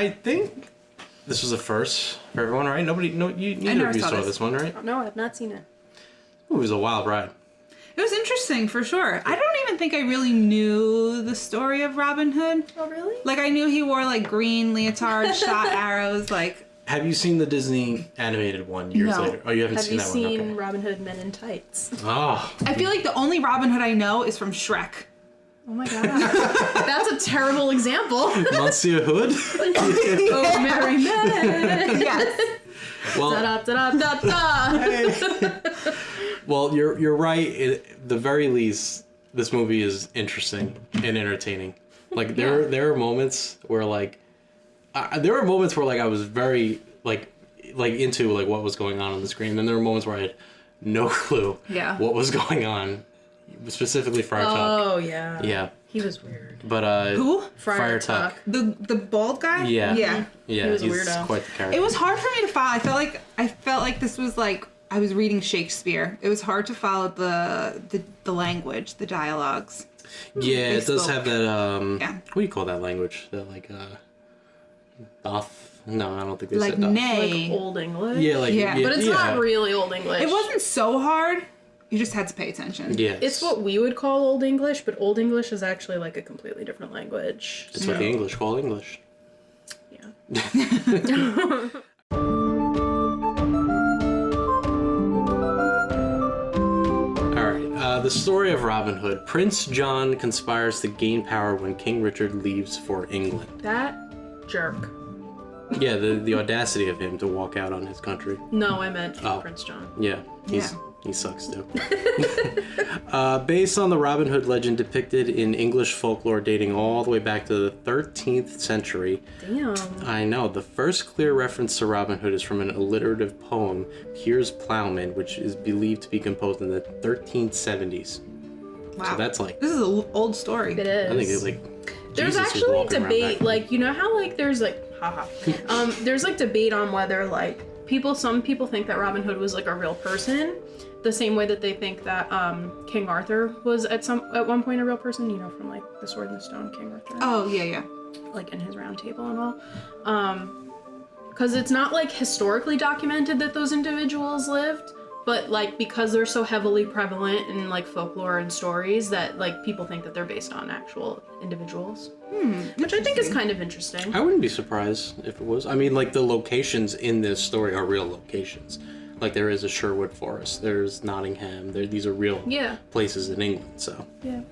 I think this was a first for everyone, right? Neither of you saw this one, right? No, I've not seen it. Ooh, it was a wild ride. It was interesting, for sure. I don't even think I really knew the story of Robin Hood. Oh, really? Like, I knew he wore, like, green leotards, shot arrows, like... Have you seen the Disney animated one years later? Oh, you haven't seen that one? Have you seen Robin Hood Men in Tights? Oh. I feel like the only Robin Hood I know is from Shrek. Oh my god. That's a terrible example. Monsieur Hood? Oh, merry men. Yes. Well, Da-da-da-da-da. hey. Well, you're right. At the very least, this movie is interesting and entertaining. Like, there are moments where, like... there were moments where, like, I was very, like into, like, what was going on the screen. Then there were moments where I had no clue what was going on. Specifically Friar Tuck. Oh, yeah. Yeah. He was weird. Who? Friar Tuck. The bald guy? Yeah. Yeah. Yeah, He was a he's weirdo. quite the character. It was hard for me to follow. I felt like this was like I was reading Shakespeare. It was hard to follow the language, the dialogues. Yeah, it does spoke. have that, Yeah. what do you call that language? That, like, Doth? No, I don't think they Like said Doth. nay. Like Old English. Yeah, like, Yeah. But it's not really Old English. It wasn't so hard. You just had to pay attention. Yes. It's what we would call Old English, but Old English is actually like a completely different language. It's what the English call English. Yeah. The story of Robin Hood. Prince John conspires to gain power when King Richard leaves for England. That jerk. Yeah, the audacity of him to walk out on his country. No, I meant Prince John. Yeah, he sucks too. Based on the Robin Hood legend depicted in English folklore dating all the way back to the 13th century. Damn. I know. The first clear reference to Robin Hood is from an alliterative poem, Piers Plowman, which is believed to be composed in the 1370s. Wow. So that's like... This is an old story. It is. I think it's like... There's Jesus was actually walking around debate, back like, you know how, like, there's, like, there's, like, debate on whether, like, some people think that Robin Hood was, like, a real person, the same way that they think that, King Arthur was at one point a real person, you know, from, like, The Sword and the Stone, King Arthur. Oh, yeah. Like, in his round table and all. Because it's not, like, historically documented that those individuals lived, but, like, because they're so heavily prevalent in, like, folklore and stories that, like, people think that they're based on actual individuals. Which I think is kind of interesting. I wouldn't be surprised if it was. I mean, like, the locations in this story are real locations. Like, there is a Sherwood Forest, there's Nottingham, these are real places in England, so. Yeah.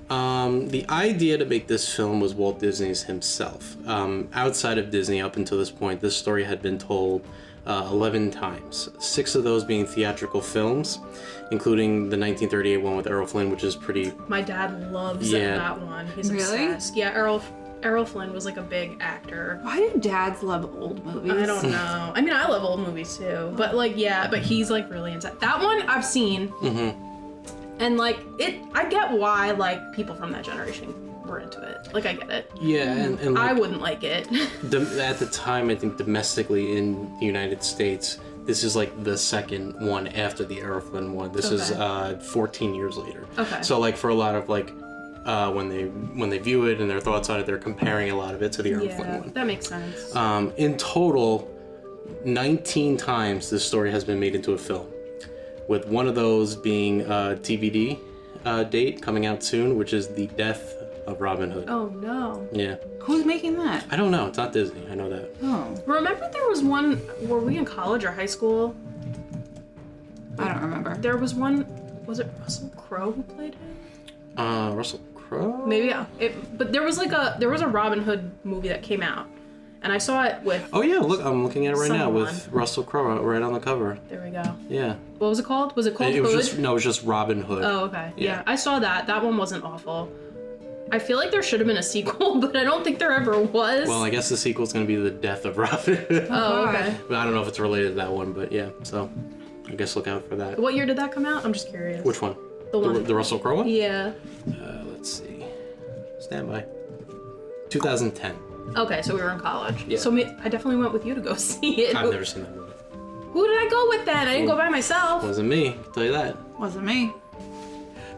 The idea to make this film was Walt Disney's himself. Outside of Disney, up until this point, this story had been told 11 times. 6 of those being theatrical films, including the 1938 one with Errol Flynn, which is pretty... My dad loves that one. He's obsessed. Yeah, Errol Flynn was like a big actor. Why do dads love old movies? I don't know. I mean, I love old movies too, but like, yeah, but he's like really into that one. I've seen, and like I get why like people from that generation were into it. Like, I get it. Yeah, and like, I wouldn't like it. At the time, I think domestically in the United States, this is like the second one after the Errol Flynn one. This is 14 years later. Okay. So like for a lot of like when they view it and their thoughts on it, they're comparing a lot of it to the Errol Flynn one. That makes sense. In total, 19 times this story has been made into a film, with one of those being a DVD date coming out soon, which is The Death of Robin Hood. Oh no. Yeah. Who's making that? I don't know. It's not Disney. I know that. Oh. Remember there was one, were we in college or high school? I don't remember. There was one, was it Russell Crowe who played him? Russell Crowe? Maybe, yeah. But there was a Robin Hood movie that came out, and I saw it with... Oh yeah, look, I'm looking at it right now someone. with Russell Crowe right on the cover. There we go. Yeah. What was it called? Was it called It was Hood? it was just Robin Hood. Oh, okay. Yeah. Yeah, I saw that. That one wasn't awful. I feel like there should have been a sequel, but I don't think there ever was. Well, I guess the sequel's gonna be The Death of Robin Hood. Oh, okay. But I don't know if it's related to that one, but yeah, so I guess look out for that. What year did that come out? I'm just curious. Which one? The one. The Russell Crowe one? Yeah. Let's see. Stand by. 2010. Okay, so we were in college. Yeah. So I definitely went with you to go see it. I've never seen that movie. Who did I go with then? I didn't go by myself. Wasn't me, I can tell you that. Wasn't me.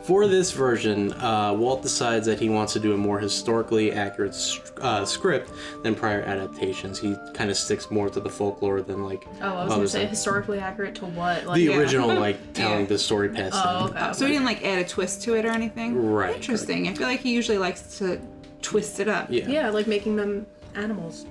For this version, Walt decides that he wants to do a more historically accurate script than prior adaptations. He kind of sticks more to the folklore than like. Oh, I was gonna say historically accurate to what? Like, the original, like telling the story past down. Okay. So he didn't like add a twist to it or anything? Right. Interesting. I feel like he usually likes to twist it up. Yeah, like making them animals.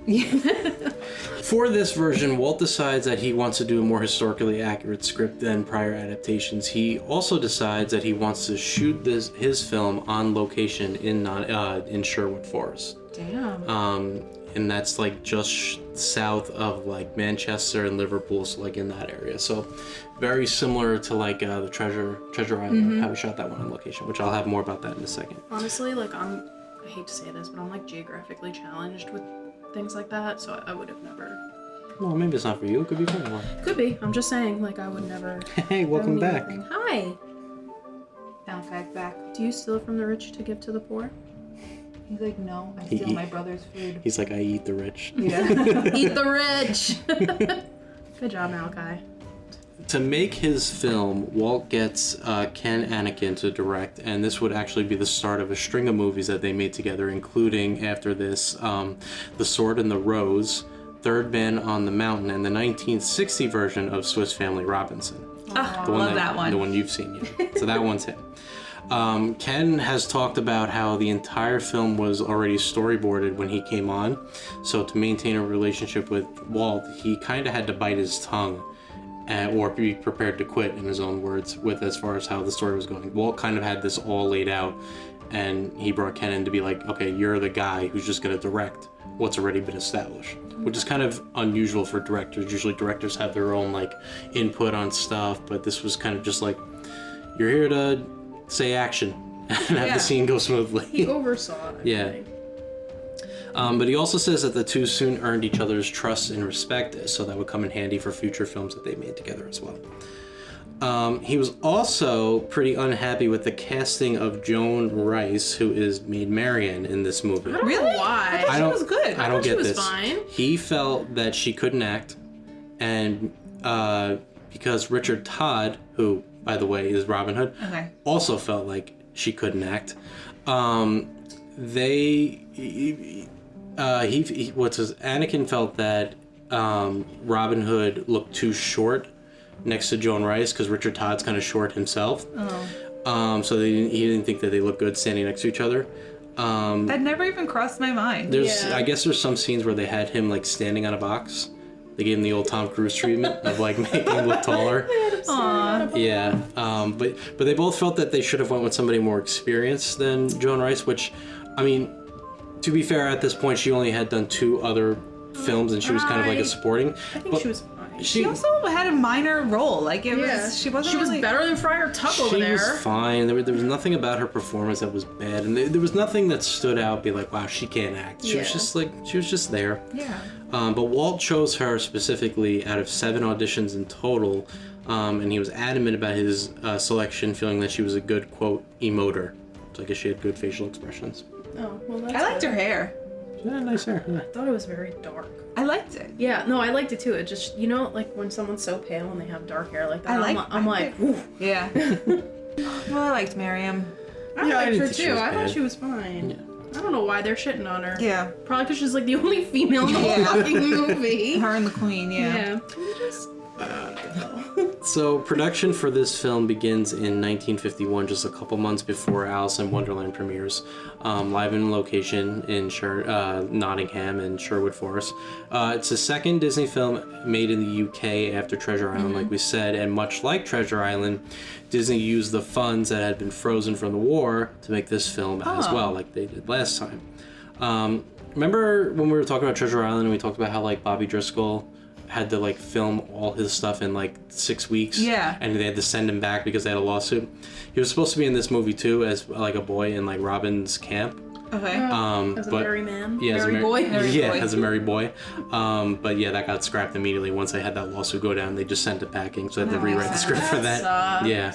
For this version, Walt decides that he wants to do a more historically accurate script than prior adaptations. He also decides that he wants to shoot his film on location in Sherwood Forest. Damn. And that's like just south of like Manchester and Liverpool, so like in that area. So very similar to like the Treasure Island, how we shot that one on location, which I'll have more about that in a second. Honestly, like I hate to say this, but I'm like geographically challenged with things like that, so I would have never. Well, maybe it's not for you. It could be for anyone. Could be. I'm just saying, like I would never. Hey, welcome back. Hi. Malphite's back. Do you steal from the rich to give to the poor? He's like, no, I steal my brother's food. He's like, I eat the rich. Yeah. Eat the rich. Good job, Malachi. To make his film, Walt gets Ken Anakin to direct, and this would actually be the start of a string of movies that they made together, including, after this, The Sword and the Rose, Third Man on the Mountain, and the 1960 version of Swiss Family Robinson. Love that one. The one you've seen, yeah. So that one's him. Ken has talked about how the entire film was already storyboarded when he came on, so to maintain a relationship with Walt, he kind of had to bite his tongue. Or be prepared to quit, in his own words, with as far as how the story was going. Walt kind of had this all laid out, and he brought Ken in to be like, okay, you're the guy who's just going to direct what's already been established, which is kind of unusual for directors. Usually directors have their own like input on stuff, but this was kind of just like, you're here to say action and have the scene go smoothly. He oversaw it. Yeah. But he also says that the two soon earned each other's trust and respect, so that would come in handy for future films that they made together as well. He was also pretty unhappy with the casting of Joan Rice, who is Maid Marian in this movie. Really? Why? I thought she was good. I don't get this. Fine. He felt that she couldn't act, and because Richard Todd, who, by the way, is Robin Hood, also felt like she couldn't act. Anakin felt that Robin Hood looked too short next to Joan Rice because Richard Todd's kind of short himself. So he didn't think that they looked good standing next to each other. That never even crossed my mind. I guess there's some scenes where they had him like standing on a box. They gave him the old Tom Cruise treatment of like making him look taller. Yeah. But they both felt that they should have went with somebody more experienced than Joan Rice, which, I mean, to be fair, at this point she only had done 2 other films and she was kind of like a supporting. I think she was fine. She also had a minor role. Like it was, she wasn't. She was really... better than Friar Tuck over there. She was fine. There was nothing about her performance that was bad, and there was nothing that stood out. Be like, wow, she can't act. She was just there. Yeah. But Walt chose her specifically out of 7 auditions in total, and he was adamant about his selection, feeling that she was a good quote emoter. So I guess she had good facial expressions. Oh, well, that's I liked her hair. Yeah, nice hair. Yeah. I thought it was very dark. I liked it. Yeah, no, I liked it too. It just, you know, like when someone's so pale and they have dark hair like that, I'm like, ooh. Yeah. Well, I liked Miriam. I liked her too. I thought bad. she was fine. Yeah. I don't know why they're shitting on her. Yeah. Probably because she's like the only female in the whole fucking movie. Her and the Queen, yeah. Just... So production for this film begins in 1951, just a couple months before Alice in Wonderland premieres, live in location in Nottingham and Sherwood Forest. It's the second Disney film made in the UK after Treasure Island, like we said, and much like Treasure Island, Disney used the funds that had been frozen from the war to make this film as well, like they did last time. Remember when we were talking about Treasure Island and we talked about how like Bobby Driscoll had to like film all his stuff in like 6 weeks, and they had to send him back because they had a lawsuit. He was supposed to be in this movie too as like a boy in like Robin's camp. Okay. As a merry man. Yeah, merry boy. As a merry boy. But yeah, that got scrapped immediately once they had that lawsuit go down. They just sent it packing, so they had to rewrite the script for that. Sucks. Yeah.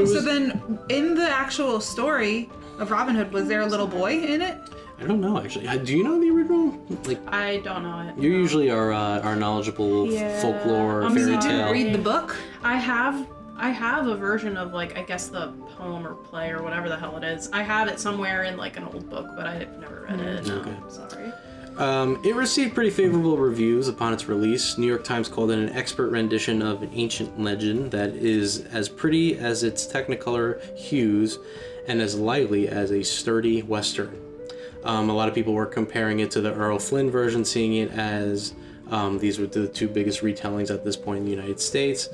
So then, in the actual story of Robin Hood, was there a little boy in it? I don't know actually. Do you know the original? Like, I don't know it. You usually are knowledgeable folklore, fairy tale. Read the book. I have I have a version of, like, I guess the poem or play or whatever the hell it is. I have it somewhere in, like, an old book, but I've never read it. No, Okay. sorry. It received pretty favorable reviews upon its release. New York Times called it an expert rendition of an ancient legend that is as pretty as its Technicolor hues and as lively as a sturdy Western. A lot of people were comparing it to the Errol Flynn version, seeing it as these were the two biggest retellings at this point in the United States.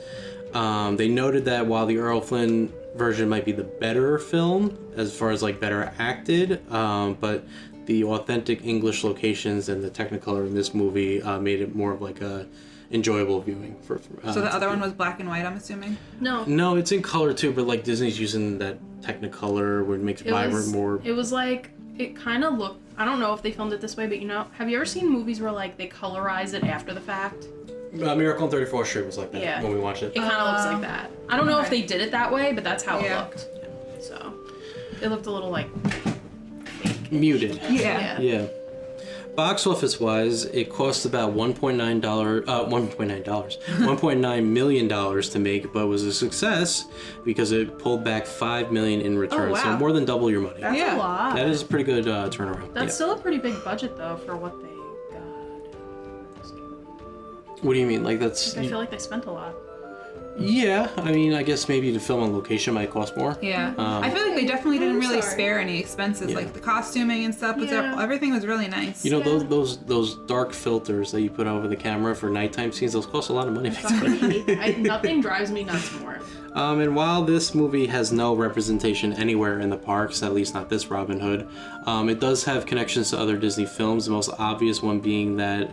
They noted that while the Errol Flynn version might be the better film, as far as like better acted, but the authentic English locations and the Technicolor in this movie made it more of like a enjoyable viewing. So the other one was black and white, I'm assuming? No, it's in color too, but like Disney's using that Technicolor where it makes it vibrant more. It was like, it kind of looked, I don't know if they filmed it this way, but have you ever seen movies where like they colorize it after the fact? Miracle on 34th Street was like that when we watched it. It kind of looks like that. I don't know if they did it that way, but that's how it looked. So it looked a little like muted. Yeah. Box office wise, it cost about $1.9 million to make, but was a success because it pulled back $5 million in returns. Oh, wow. So more than double your money. That's a lot. That is a pretty good turnaround. That's still a pretty big budget though for what they got. What do you mean? Like that's? I feel like they spent a lot. Yeah, I mean, I guess maybe to film on location might cost more. Yeah. I feel like they definitely didn't really sorry. spare any expenses, like the costuming and stuff. Everything was really nice. You know, those dark filters that you put over the camera for nighttime scenes, those cost a lot of money. Nothing drives me nuts more. And while this movie has no representation anywhere in the parks, at least not this Robin Hood, it does have connections to other Disney films, the most obvious one being that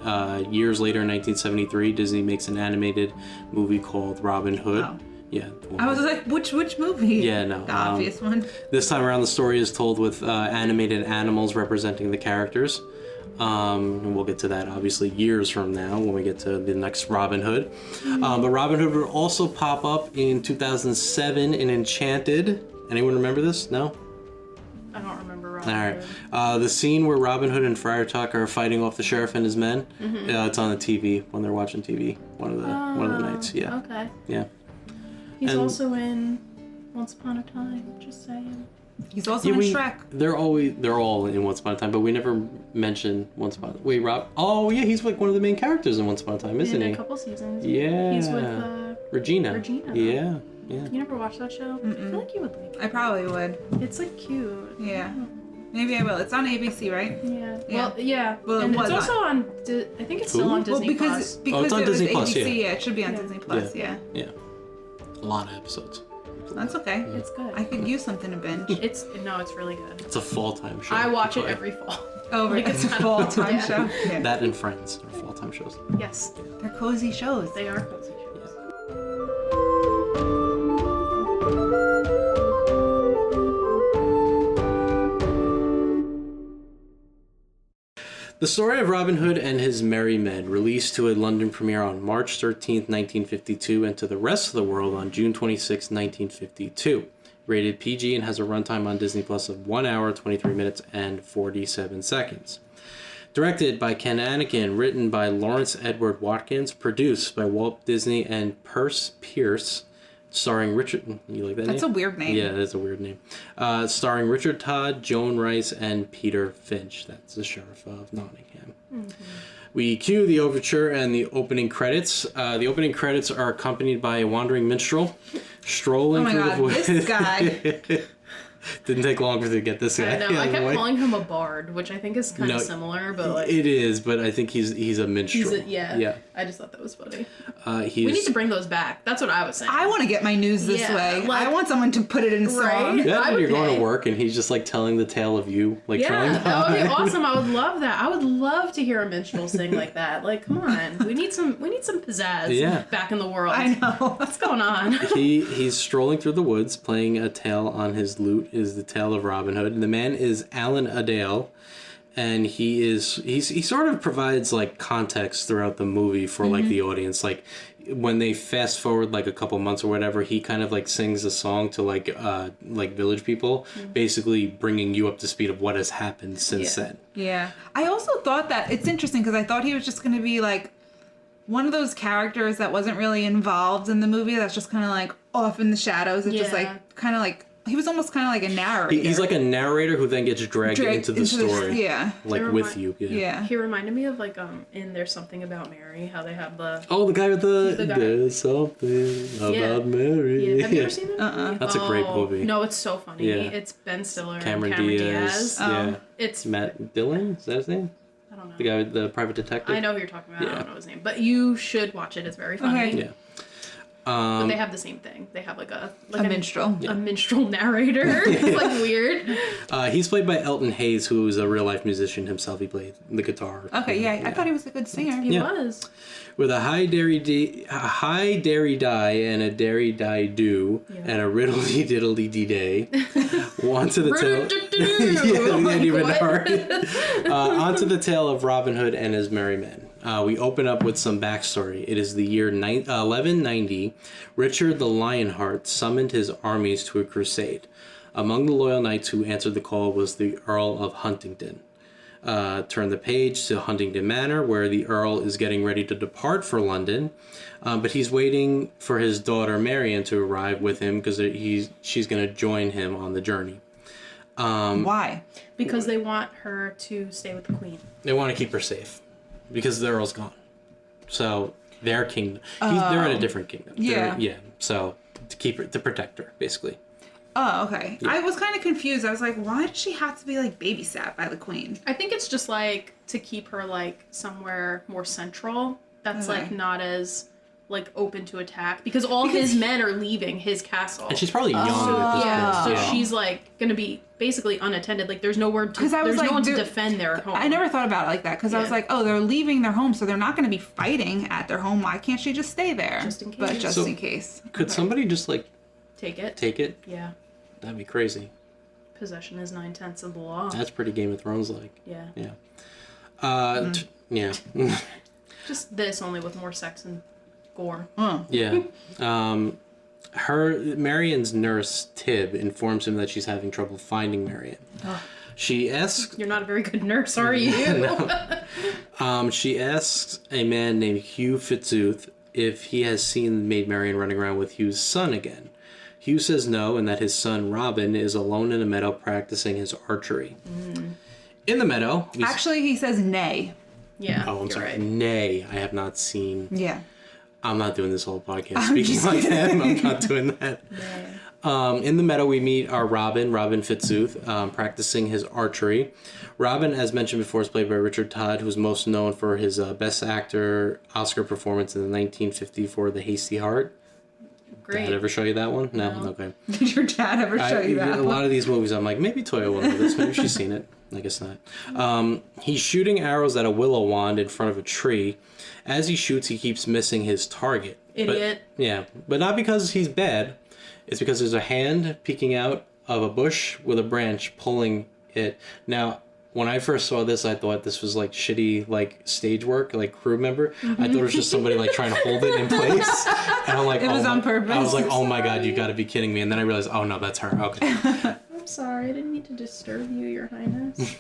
years later in 1973, Disney makes an animated movie called Robin Hood. Wow. Yeah. I was like, which movie? Yeah, no. The obvious one. This time around, the story is told with animated animals representing the characters. And we'll get to that obviously years from now when we get to the next Robin Hood. But Robin Hood would also pop up in 2007 in Enchanted. Anyone remember this? No? I don't remember Robin Hood. All right. The scene where Robin Hood and Friar Tuck are fighting off the sheriff and his men. It's on the TV when they're watching TV. One of the nights. Yeah. Okay. Yeah. He's also in Once Upon a Time. Just saying. He's also in Shrek. They're all in Once Upon a Time, but we never mention Once Upon a Time. Wait, Rob? Oh yeah, he's like one of the main characters in Once Upon a Time, isn't he? In a couple seasons. Yeah. He's with Regina. Yeah. Yeah. You never watched that show? I feel like you would like it. I probably would. It's like cute. Yeah. Maybe I will. It's on ABC, right? Yeah. Yeah. Well, yeah. Well, and it was it's also on. I think it's still on Disney Plus. Because it's on it was Disney Plus, ABC, yeah. It should be on Disney Plus. Yeah. Yeah. A lot of episodes. That's okay. It's good. I could use something to binge. It's really good. It's a fall-time show. I watch it every fall. Oh, Like, it's a kind of- full-time yeah. show. Yeah. That and Friends are fall-time shows. Yes, They're cozy shows. they are cozy shows. The Story of Robin Hood and His Merry Men released to a London premiere on March 13th, 1952, and to the rest of the world on June 26, 1952. Rated PG and has a runtime on Disney Plus of 1 hour, 23 minutes, and 47 seconds. Directed by Ken Anakin, written by Lawrence Edward Watkins, produced by Walt Disney and Perce Pierce, starring Richard... You like that name? That's a weird name. Yeah, that's a weird name. Starring Richard Todd, Joan Rice, and Peter Finch. That's the Sheriff of Nottingham. Mm-hmm. We cue the overture and the opening credits. The opening credits are accompanied by a wandering minstrel strolling through the woods. This guy. Didn't take long to get this guy. I know. I kept calling him a bard, which I think is kind of similar, but like it is. But I think he's a minstrel. Yeah. I just thought that was funny. We need to bring those back. That's what I was saying. I want to get my news this way. like- I want someone to put it in song. Right? Yeah, I when would you're going pay. to work and he's just like telling the tale of you, like trailing that would be behind. awesome. I would love that. I would love to hear a minstrel sing like that. Like, come on, we need some pizzazz back in the world. I know. What's going on? He's strolling through the woods, playing a tale on his lute. Is the tale of Robin Hood. The man is Alan Adale, and he sort of provides like context throughout the movie for like the audience. Like when they fast forward like a couple months or whatever, he kind of like sings a song to like village people, basically bringing you up to speed of what has happened since then. Yeah. I also thought that it's interesting because I thought he was just going to be like one of those characters that wasn't really involved in the movie. That's just kind of like off in the shadows. It's just like kind of like he was almost kind of like a narrator. He's like a narrator who then gets dragged into the story. Like with you. Yeah. He reminded me of like in There's Something About Mary, how they have the the guy with the guy. There's something about Mary. Yeah. Have you ever seen that? That's a great movie. No, it's so funny. Yeah. It's Ben Stiller Cameron and Cameron Diaz. Diaz. It's Matt Dillon. Is that his name? I don't know. The guy with the private detective. I know who you're talking about. I don't know his name, but you should watch it. It's very funny. Okay. Yeah. But they have the same thing. They have like a minstrel. a minstrel narrator. It's like weird. He's played by Elton Hayes, who is a real life musician himself. He played the guitar. Okay, yeah. I thought he was a good singer. He was. With a high dairy die and a dairy die do and a riddly diddly dee day. Onto the tale. Onto the tale of Robin Hood and his merry men. We open up with some backstory. It is the year 1190. Richard the Lionheart summoned his armies to a crusade. Among the loyal knights who answered the call was the Earl of Huntingdon. Turn the page to Huntingdon Manor, where the Earl is getting ready to depart for London, but he's waiting for his daughter Marian to arrive with him because she's going to join him on the journey. Why? Because they want her to stay with the queen. They want to keep her safe because the Earl's gone. So their kingdom, they're in a different kingdom. Yeah. So to protect her, basically. Oh, okay. Yeah. I was kind of confused. I was like, why does she have to be like babysat by the queen? I think it's just like to keep her like somewhere more central. That's like not as like open to attack because all his men are leaving his castle. And she's probably young at this point. So she's like gonna be basically unattended. Like there's nowhere to there's no one to defend their home. I never thought about it like that because I was like, oh, they're leaving their home, so they're not gonna be fighting at their home. Why can't she just stay there? Just in case. But just in case. Could somebody just like take it? Take it? Yeah. That'd be crazy. Possession is 9/10 of the law. That's pretty Game of Thrones like. Yeah. Yeah. Yeah. Just this, only with more sex and gore. Yeah. Marian's nurse, Tib, informs him that she's having trouble finding Marian. She asks... You're not a very good nurse, are you? She asks a man named Hugh Fitzooth if he has seen Maid Marian running around with Hugh's son again. Hugh says no, and that his son Robin is alone in a meadow practicing his archery. In the meadow... Actually, he says nay. Yeah. Oh, I'm sorry. Right. Nay, I have not seen... Yeah. I'm not doing this whole podcast speaking like him. I'm not doing that. In the meadow, we meet our Robin Fitzooth, practicing his archery. Robin, as mentioned before, is played by Richard Todd, who's most known for his Best Actor Oscar performance in the 1954 The Hasty Heart. Great. Dad ever show you that one? No? Okay. Did your dad ever show you that A lot of these movies, I'm like, maybe Toya will know this. Maybe she's seen it. I guess not. He's shooting arrows at a willow wand in front of a tree. As he shoots, he keeps missing his target. Idiot. But not because he's bad. It's because there's a hand peeking out of a bush with a branch pulling it. Now, when I first saw this, I thought this was like shitty, like stage work, like crew member. I thought it was just somebody like trying to hold it in place. And I'm like, it was on purpose. I was like, oh my god, you got to be kidding me! And then I realized, oh no, that's her. Okay. I'm sorry, I didn't mean to disturb you, Your Highness.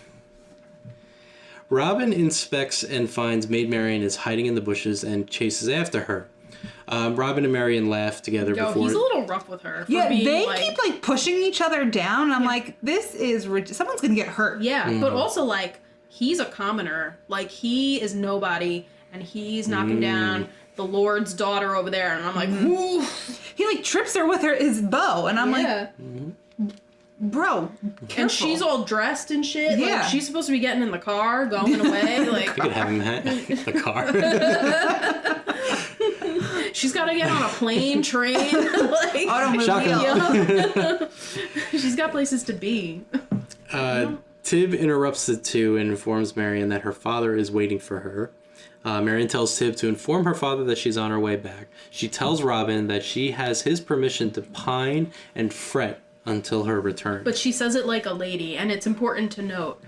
Robin inspects and finds Maid Marian is hiding in the bushes and chases after her. Robin and Marian laugh together before... he's a little rough with her. Yeah, they keep like pushing each other down. I'm like, this is... Someone's going to get hurt. Yeah, but also like, he's a commoner. Like, he is nobody, and he's knocking down the Lord's daughter over there, and I'm like, ooh. He like trips her with his bow, and I'm like... Bro, careful. And she's all dressed and shit. Yeah. Like, she's supposed to be getting in the car, going away. Like, You could have him in the car. she's got to get on a plane, train. Like, automobile. She's got places to be. Tib interrupts the two and informs Marian that her father is waiting for her. Marian tells Tib to inform her father that she's on her way back. She tells Robin that she has his permission to pine and fret until her return. But she says it like a lady, and it's important to note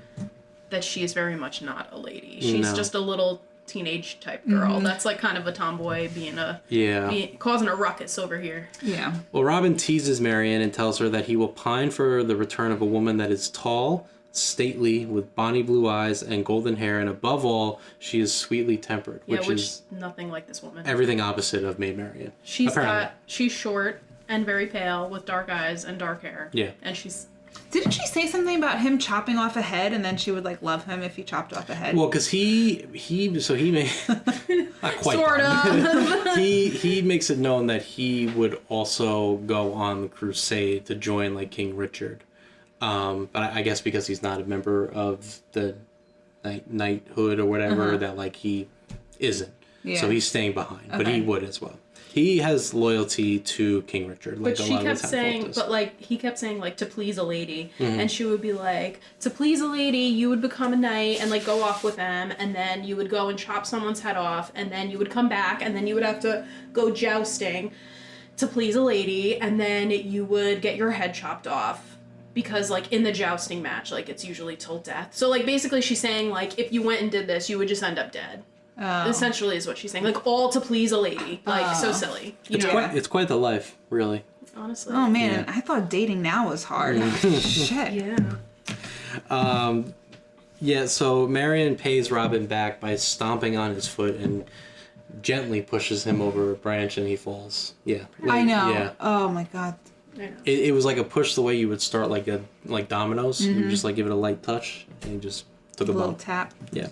that she is very much not a lady. She's just a little teenage type girl. That's like kind of a tomboy causing a ruckus over here. Yeah. Well, Robin teases Marian and tells her that he will pine for the return of a woman that is tall, stately, with bonny blue eyes and golden hair, and above all, she is sweetly tempered, which is nothing like this woman. everything opposite of Maid Marian. She's short and very pale with dark eyes and dark hair. Yeah. And she's... Didn't she say something about him chopping off a head, and then she would like love him if he chopped off a head? Well, because he made not quite Sort of. he makes it known that he would also go on the crusade to join like King Richard, but I guess because he's not a member of the knighthood or whatever, that like he isn't. Yeah. So he's staying behind, but he would as well. He has loyalty to King Richard. Like But she kept saying, he kept saying, like, to please a lady. And she would be like, to please a lady, you would become a knight and, like, go off with them. And then you would go and chop someone's head off. And then you would come back. And then you would have to go jousting to please a lady. And then you would get your head chopped off. Because, like, in the jousting match, like, it's usually till death. So, like, basically she's saying, like, if you went and did this, you would just end up dead. Oh. Essentially is what she's saying. Like, all to please a lady. Like, so silly. It's quite the life, really. Honestly. Oh, man. I thought dating now was hard. Shit. Yeah. Yeah, so Marian pays Robin back by stomping on his foot and gently pushes him over a branch and he falls. Yeah. I know. Yeah. Oh, my God. I know. It was like a push the way you would start like dominoes. You just like give it a light touch and he just took a little bump. tap. Yeah.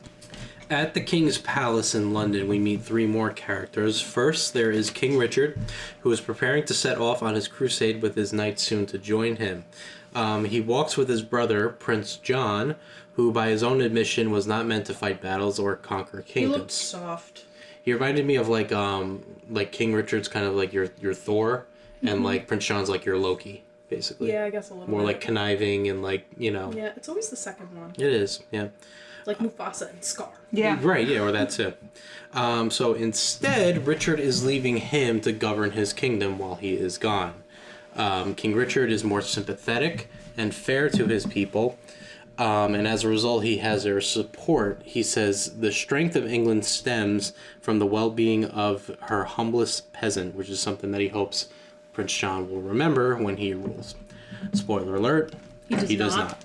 At the King's Palace in London, we meet three more characters. First, there is King Richard, who is preparing to set off on his crusade with his knights soon to join him. He walks with his brother, Prince John, who by his own admission was not meant to fight battles or conquer kingdoms. He looked soft. He reminded me of like King Richard's kind of like your Thor, and like Prince John's like your Loki, basically. Yeah, I guess a little more bit. like conniving and like, you know. Yeah, it's always the second one. It is, yeah. Like Mufasa and Scar. Yeah. Right, yeah, or that's it. So instead, Richard is leaving him to govern his kingdom while he is gone. King Richard is more sympathetic and fair to his people, and as a result, he has their support. He says, the strength of England stems from the well-being of her humblest peasant, which is something that he hopes Prince John will remember when he rules. Spoiler alert, he does not.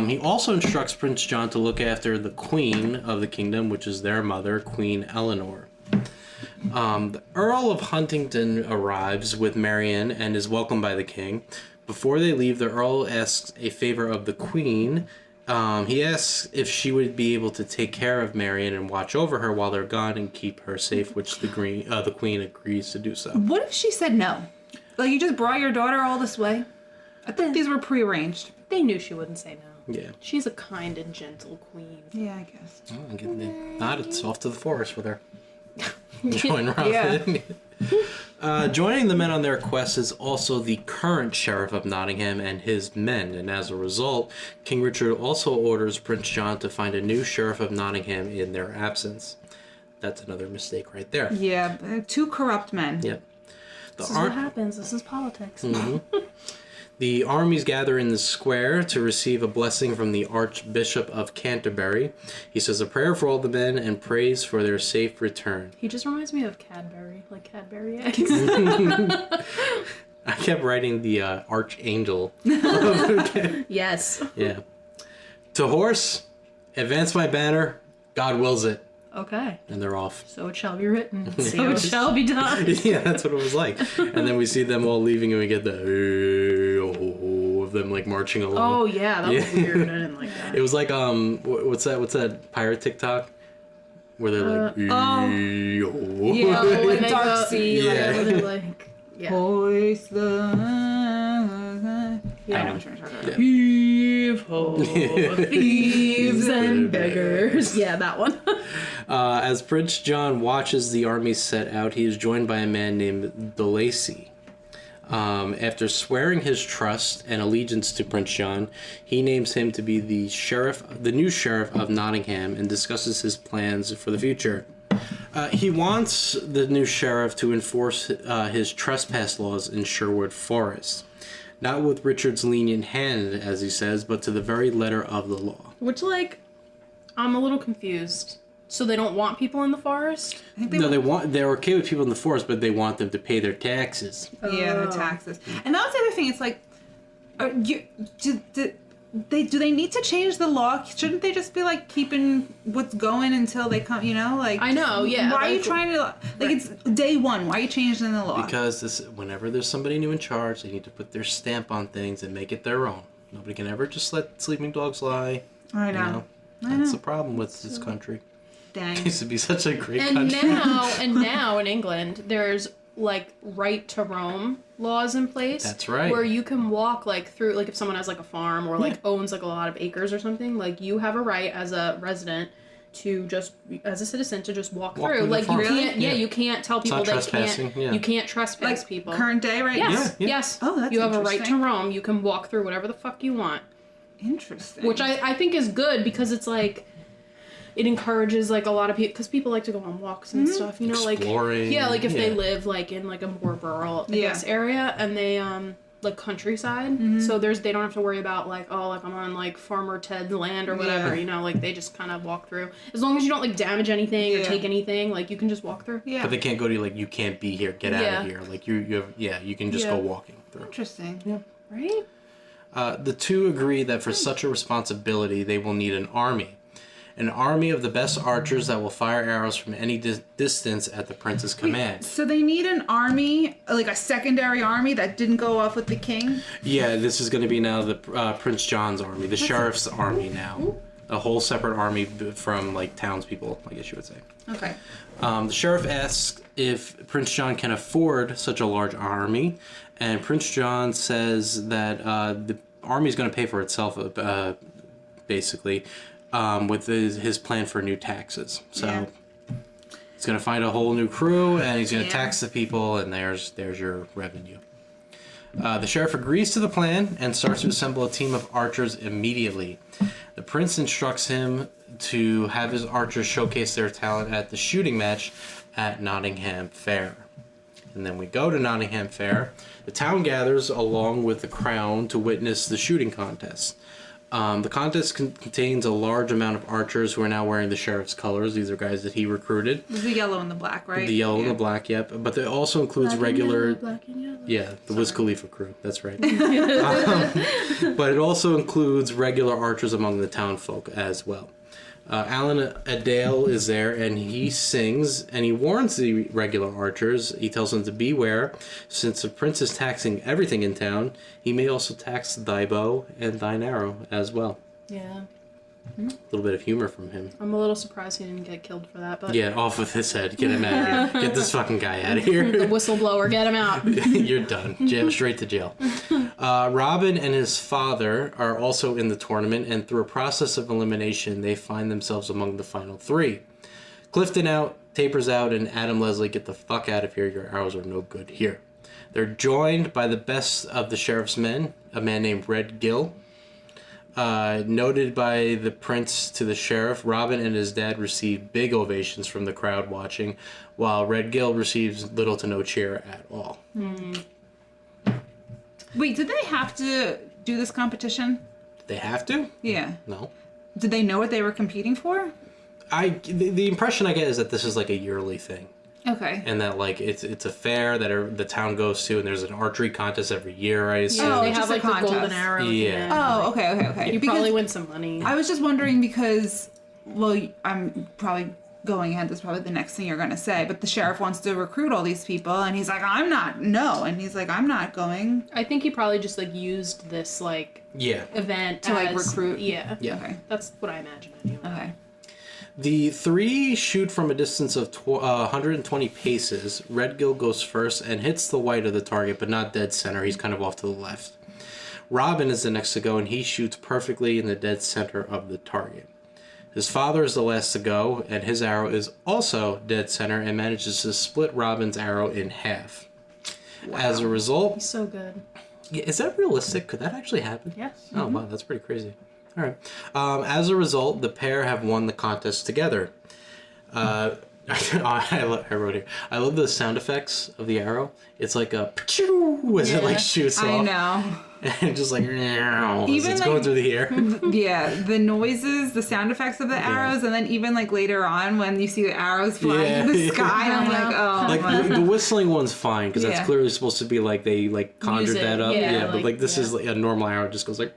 He also instructs Prince John to look after the Queen of the kingdom, which is their mother, Queen Eleanor. The Earl of Huntingdon arrives with Marian and is welcomed by the king. Before they leave, the Earl asks a favor of the Queen. He asks if she would be able to take care of Marian and watch over her while they're gone and keep her safe, which the Queen agrees to do so. What if she said no? Like, you just brought your daughter all this way? I thought these were prearranged. They knew she wouldn't say no. Yeah. She's a kind and gentle queen. Yeah, I guess. Oh, I'm getting it. Not, it's off to the forest with her. Join Robin. Joining the men on their quest is also the current Sheriff of Nottingham and his men, and as a result, King Richard also orders Prince John to find a new Sheriff of Nottingham in their absence. That's another mistake right there. Yeah, two corrupt men. Yep. This is what happens. This is politics. The armies gather in the square to receive a blessing from the Archbishop of Canterbury. He says a prayer for all the men and prays for their safe return. He just reminds me of Cadbury, like Cadbury eggs. I kept writing the Archangel. Yes. Yeah. To horse, advance my banner, God wills it. Okay. And they're off. So it shall be written. So it shall be done. Yeah, that's what it was like. And then we see them all leaving and we get the of them like marching along. Oh yeah, that was weird. I didn't like that. It was like what's that pirate TikTok? Where they're like yeah, when they Dark go, Sea. Yeah. where they're like, yeah. Hoist the... Yeah. I know what you're talking about. Heave ho, thieves and beggars. Yeah, that one. As Prince John watches the army set out, he is joined by a man named De Lacy. After swearing his trust and allegiance to Prince John, he names him to be the new sheriff of Nottingham, and discusses his plans for the future. He wants the new sheriff to enforce his trespass laws in Sherwood Forest. Not with Richard's lenient hand, as he says, but to the very letter of the law. Which, like, I'm a little confused. So they don't want people in the forest? They're okay with people in the forest, but they want them to pay their taxes. Yeah, the taxes. And that's the other thing. It's like, they need to change the law? Shouldn't they just be like keeping what's going until they come? You know, like I know, yeah. Why are you trying to like it's day one? Why are you changing the law? Because whenever there's somebody new in charge, they need to put their stamp on things and make it their own. Nobody can ever just let sleeping dogs lie. I know. You know? That's the problem with this country. Dang. It used to be such a great And country. now in England, there's like right to roam laws in place. That's right. Where you can walk like through, like if someone has like a farm or like Yeah. owns like a lot of acres or something, like you have a right as a resident to just, as a citizen, to just walk Walk through. through the Like you farm. can't, Yeah. you can't tell people not they trespassing, can't, yeah. you can't trespass Like people. current day, right? Yes, Yeah. yes. Oh, that's you have a right to interesting. roam. You can walk through whatever the fuck you want. Interesting. Which I think is good because it's like, it encourages like a lot of people, because people like to go on walks and stuff, you know, Exploring, like, yeah, like if they yeah. live like in like a more rural, I Yeah. guess, area, and they, like countryside, so they don't have to worry about like, oh, like I'm on like Farmer Ted's land or whatever, Yeah. you know, like they just kind of walk through. As long as you don't like damage anything or Yeah. take anything, like you can just walk through. yeah. But they can't go to you like, you can't be here, get out Yeah. of here. Like you have, you can just Yeah. go walking through. Interesting. Yeah. Right? The two agree that for such a responsibility, they will need an army. An army of the best archers that will fire arrows from any distance at the prince's command. So they need an army, like a secondary army that didn't go off with the king? Yeah, this is going to be now the Prince John's army, the sheriff's army now. A whole separate army from like townspeople, I guess you would say. Okay. The sheriff asks if Prince John can afford such a large army, and Prince John says that the army is going to pay for itself, basically, with his plan for new taxes. So Yeah. he's going to find a whole new crew, and he's going to Yeah. tax the people, and there's your revenue. The sheriff agrees to the plan and starts to assemble a team of archers immediately. The prince instructs him to have his archers showcase their talent at the shooting match at Nottingham Fair. And then we go to Nottingham Fair. The town gathers along with the crown to witness the shooting contest. The contest contains a large amount of archers who are now wearing the sheriff's colors. These are guys that he recruited. The yellow and the black, right? The yellow Yeah. and the black, yep. But it also includes Black and regular... yellow, black and yellow. Yeah, the Wiz Khalifa crew. That's right. But it also includes regular archers among the town folk as well. Alan Adale is there, and he sings, and he warns the regular archers. He tells them to beware, since the prince is taxing everything in town, he may also tax thy bow and thine arrow as well. Yeah. A little bit of humor from him. I'm a little surprised he didn't get killed for that, but Yeah, off with his head. Get him out of here. Get this fucking guy out of the here. whistleblower, get him out. You're done. Jail, straight to jail. Robin and his father are also in the tournament, and through a process of elimination, they find themselves among the final three. Clifton out, Tapers out, and Adam Leslie get the fuck out of here. Your arrows are no good here. They're joined by the best of the sheriff's men, a man named Red Gill. Noted by the prince to the sheriff, Robin and his dad receive big ovations from the crowd watching, while Red Gill receives little to no cheer at all. Wait, did they have to do this competition? They have to? Yeah. No. Did they know what they were competing for? The impression I get is that this is like a yearly thing, Okay. and that like it's a fair that the town goes to, and there's an archery contest every year. I assume. Yeah, Oh, they just have a like the golden contest. arrow. at the Yeah. end. Oh, okay. You probably win some money. I was just wondering because, well, I'm probably going ahead. This is probably the next thing you're going to say, but the sheriff wants to recruit all these people, and he's like, I'm not going. I think he probably just like used this like Yeah. event To, like, as- recruit? Yeah. Yeah. Okay. That's what I imagine anyway. Okay. The three shoot from a distance of 120 paces. Redgill goes first and hits the white of the target, but not dead center. He's kind of off to the left. Robin is the next to go, and he shoots perfectly in the dead center of the target. His father is the last to go, and his arrow is also dead center and manages to split Robin's arrow in half. Wow. As a result, He's so good. yeah, is that realistic? Could that actually happen? Yes. Oh, wow, that's pretty crazy. All right. As a result, the pair have won the contest together. I wrote here. I love the sound effects of the arrow. It's like a as it like shoots off. I know. And just like as Even, it's like- going through the air. Yeah, the noises, the sound effects of the arrows, and then even like later on when you see the arrows flying Yeah. in the sky, I'm like, oh Like my. the whistling one's fine because that's Yeah. clearly supposed to be like they like conjured Music, that up. yeah, Yeah, but like, like this yeah. is like a normal arrow. It just goes like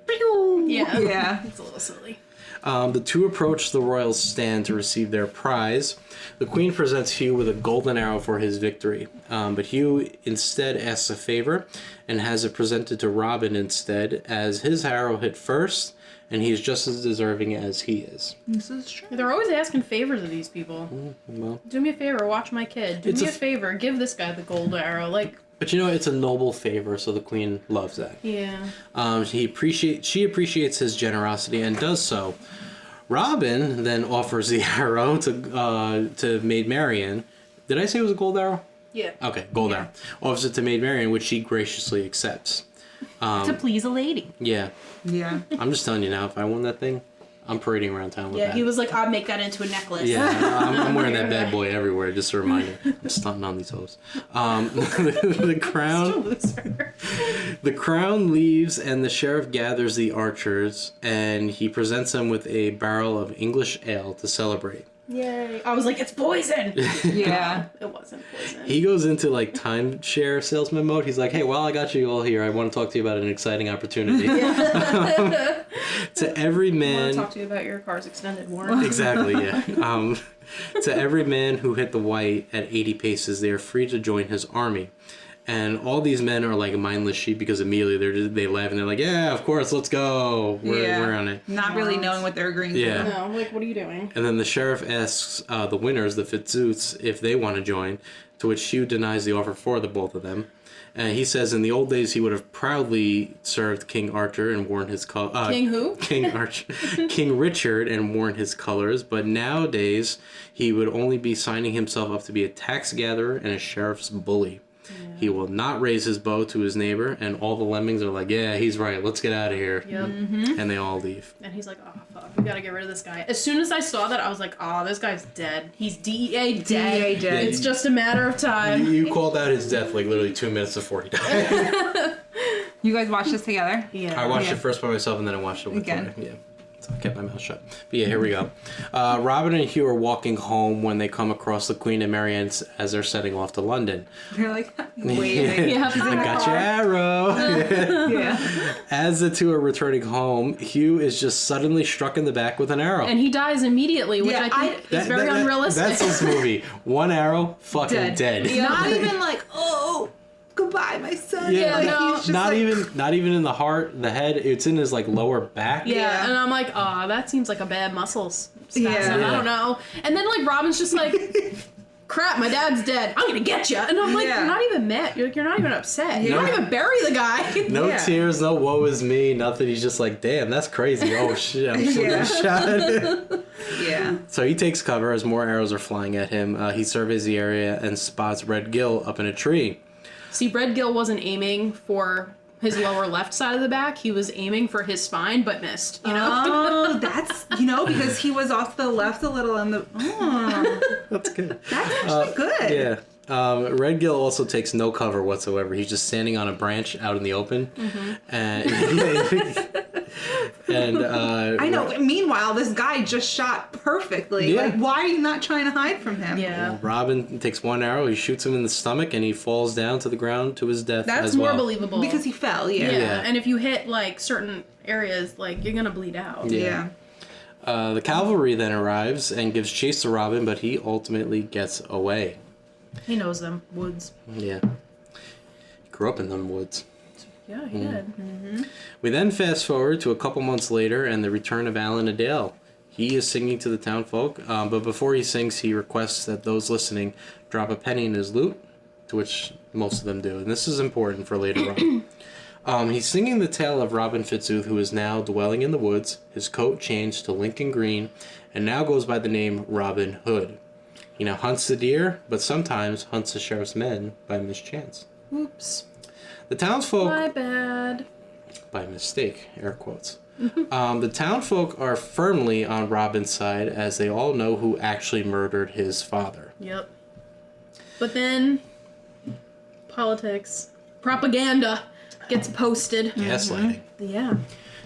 Yeah. Yeah. It's a little silly. The two approach the royal stand to receive their prize. The queen presents Hugh with a golden arrow for his victory, but Hugh instead asks a favor and has it presented to Robin instead, as his arrow hit first, and he is just as deserving as he is. This is true. They're always asking favors of these people. Well, Do me a favor, watch my kid. Do me a favor, give this guy the gold arrow. Like, but you know, it's a noble favor, so the queen loves that. yeah. She appreciates his generosity and does so. Robin then offers the arrow to Maid Marian. Did I say it was a gold arrow? Yeah. Okay, gold arrow. Offers it to Maid Marian, which she graciously accepts. To please a lady. Yeah, Yeah. I'm just telling you now, if I won that thing, I'm parading around town with Yeah, that. he was like, I'll make that into a necklace. Yeah, I'm wearing that bad boy everywhere, just a reminder. I'm stunting on these hoes. The crown... Loser. The crown leaves and the sheriff gathers the archers and he presents them with a barrel of English ale to celebrate. Yay. I was like, it's poison. Yeah. It wasn't poison. He goes into like timeshare salesman mode. He's like, hey, while I got you all here, I want to talk to you about an exciting opportunity. To every I want man... to talk to you about your car's extended warranty. Exactly, yeah. To every man who hit the white at 80 paces, they are free to join his army. And all these men are like mindless sheep because immediately they laugh and they're like, yeah, of course, let's go. We're on it. Not really knowing what they're agreeing Yeah. to. No, like, what are you doing? And then the sheriff asks the winners, the Fitzoots, if they want to join, to which Hugh denies the offer for the both of them. And he says in the old days he would have proudly served King Arthur and worn his King who? King Richard and worn his colors, but nowadays he would only be signing himself up to be a tax gatherer and a sheriff's bully. Yeah. He will not raise his bow to his neighbor, and all the lemmings are like, yeah, he's right, let's get out of here. Yep. Mm-hmm. And they all leave. And he's like, oh, fuck, we gotta get rid of this guy. As soon as I saw that, I was like, oh, this guy's dead. He's DEA dead. DEA dead. It's just a matter of time. You called out his death like literally 2 minutes before he died. You guys watch this together? Yeah. I watched it first by myself and then I watched it with Again. Tori. Yeah. So I kept my mouth shut. But yeah, here we go. Robin and Hugh are walking home when they come across the Queen and Marianne as they're setting off to London. They're like, waving. Yeah, I got your arrow. Yeah. As the two are returning home, Hugh is just suddenly struck in the back with an arrow. And he dies immediately, which Yeah, I think is very unrealistic. That's this movie. One arrow, fucking dead. Yeah. Not even like, oh, goodbye, my son. Yeah, Like, no. he's just not even in the heart, the head. It's in his like lower back. Yeah, and I'm like, oh, that seems like a bad muscles spasm. Yeah. I don't know. And then like Robin's just like, crap, my dad's dead. I'm gonna get you. And I'm like, Yeah. you're not even mad. You're not even upset. You Yeah. don't even bury the guy. No Yeah. tears, no woe is me, nothing. He's just like, damn, that's crazy. Oh shit, I'm still Yeah. getting shot. Yeah. So he takes cover as more arrows are flying at him. He surveys the area and spots Red Gill up in a tree. See, Red Gill wasn't aiming for his lower left side of the back. He was aiming for his spine, but missed. You know? Oh, that's, because he was off the left a little on the, That's good. that's actually good. Yeah. Red Gill also takes no cover whatsoever. He's just standing on a branch out in the open. And I know. Meanwhile, this guy just shot perfectly. Yeah. Like, why are you not trying to hide from him? Yeah. Robin takes one arrow, he shoots him in the stomach, and he falls down to the ground to his death That's as more well. believable. Because he fell, yeah. Yeah. And if you hit like certain areas, like you're gonna bleed out. Yeah. Yeah. The cavalry then arrives and gives chase to Robin, but he ultimately gets away. He knows them woods. Yeah. He grew up in them woods. Yeah, he did. We then fast forward to a couple months later and the return of Alan Adale. He is singing to the townfolk, but before he sings, he requests that those listening drop a penny in his lute, to which most of them do. And this is important for later on. He's singing the tale of Robin Fitzooth, who is now dwelling in the woods, his coat changed to Lincoln Green, and now goes by the name Robin Hood. He now hunts the deer, but sometimes hunts the sheriff's men by mischance. Oops. The townsfolk... My bad. By mistake, air quotes. The townfolk are firmly on Robin's side, as they all know who actually murdered his father. Yep. But then, politics, propaganda gets posted. Gaslighting. Yeah.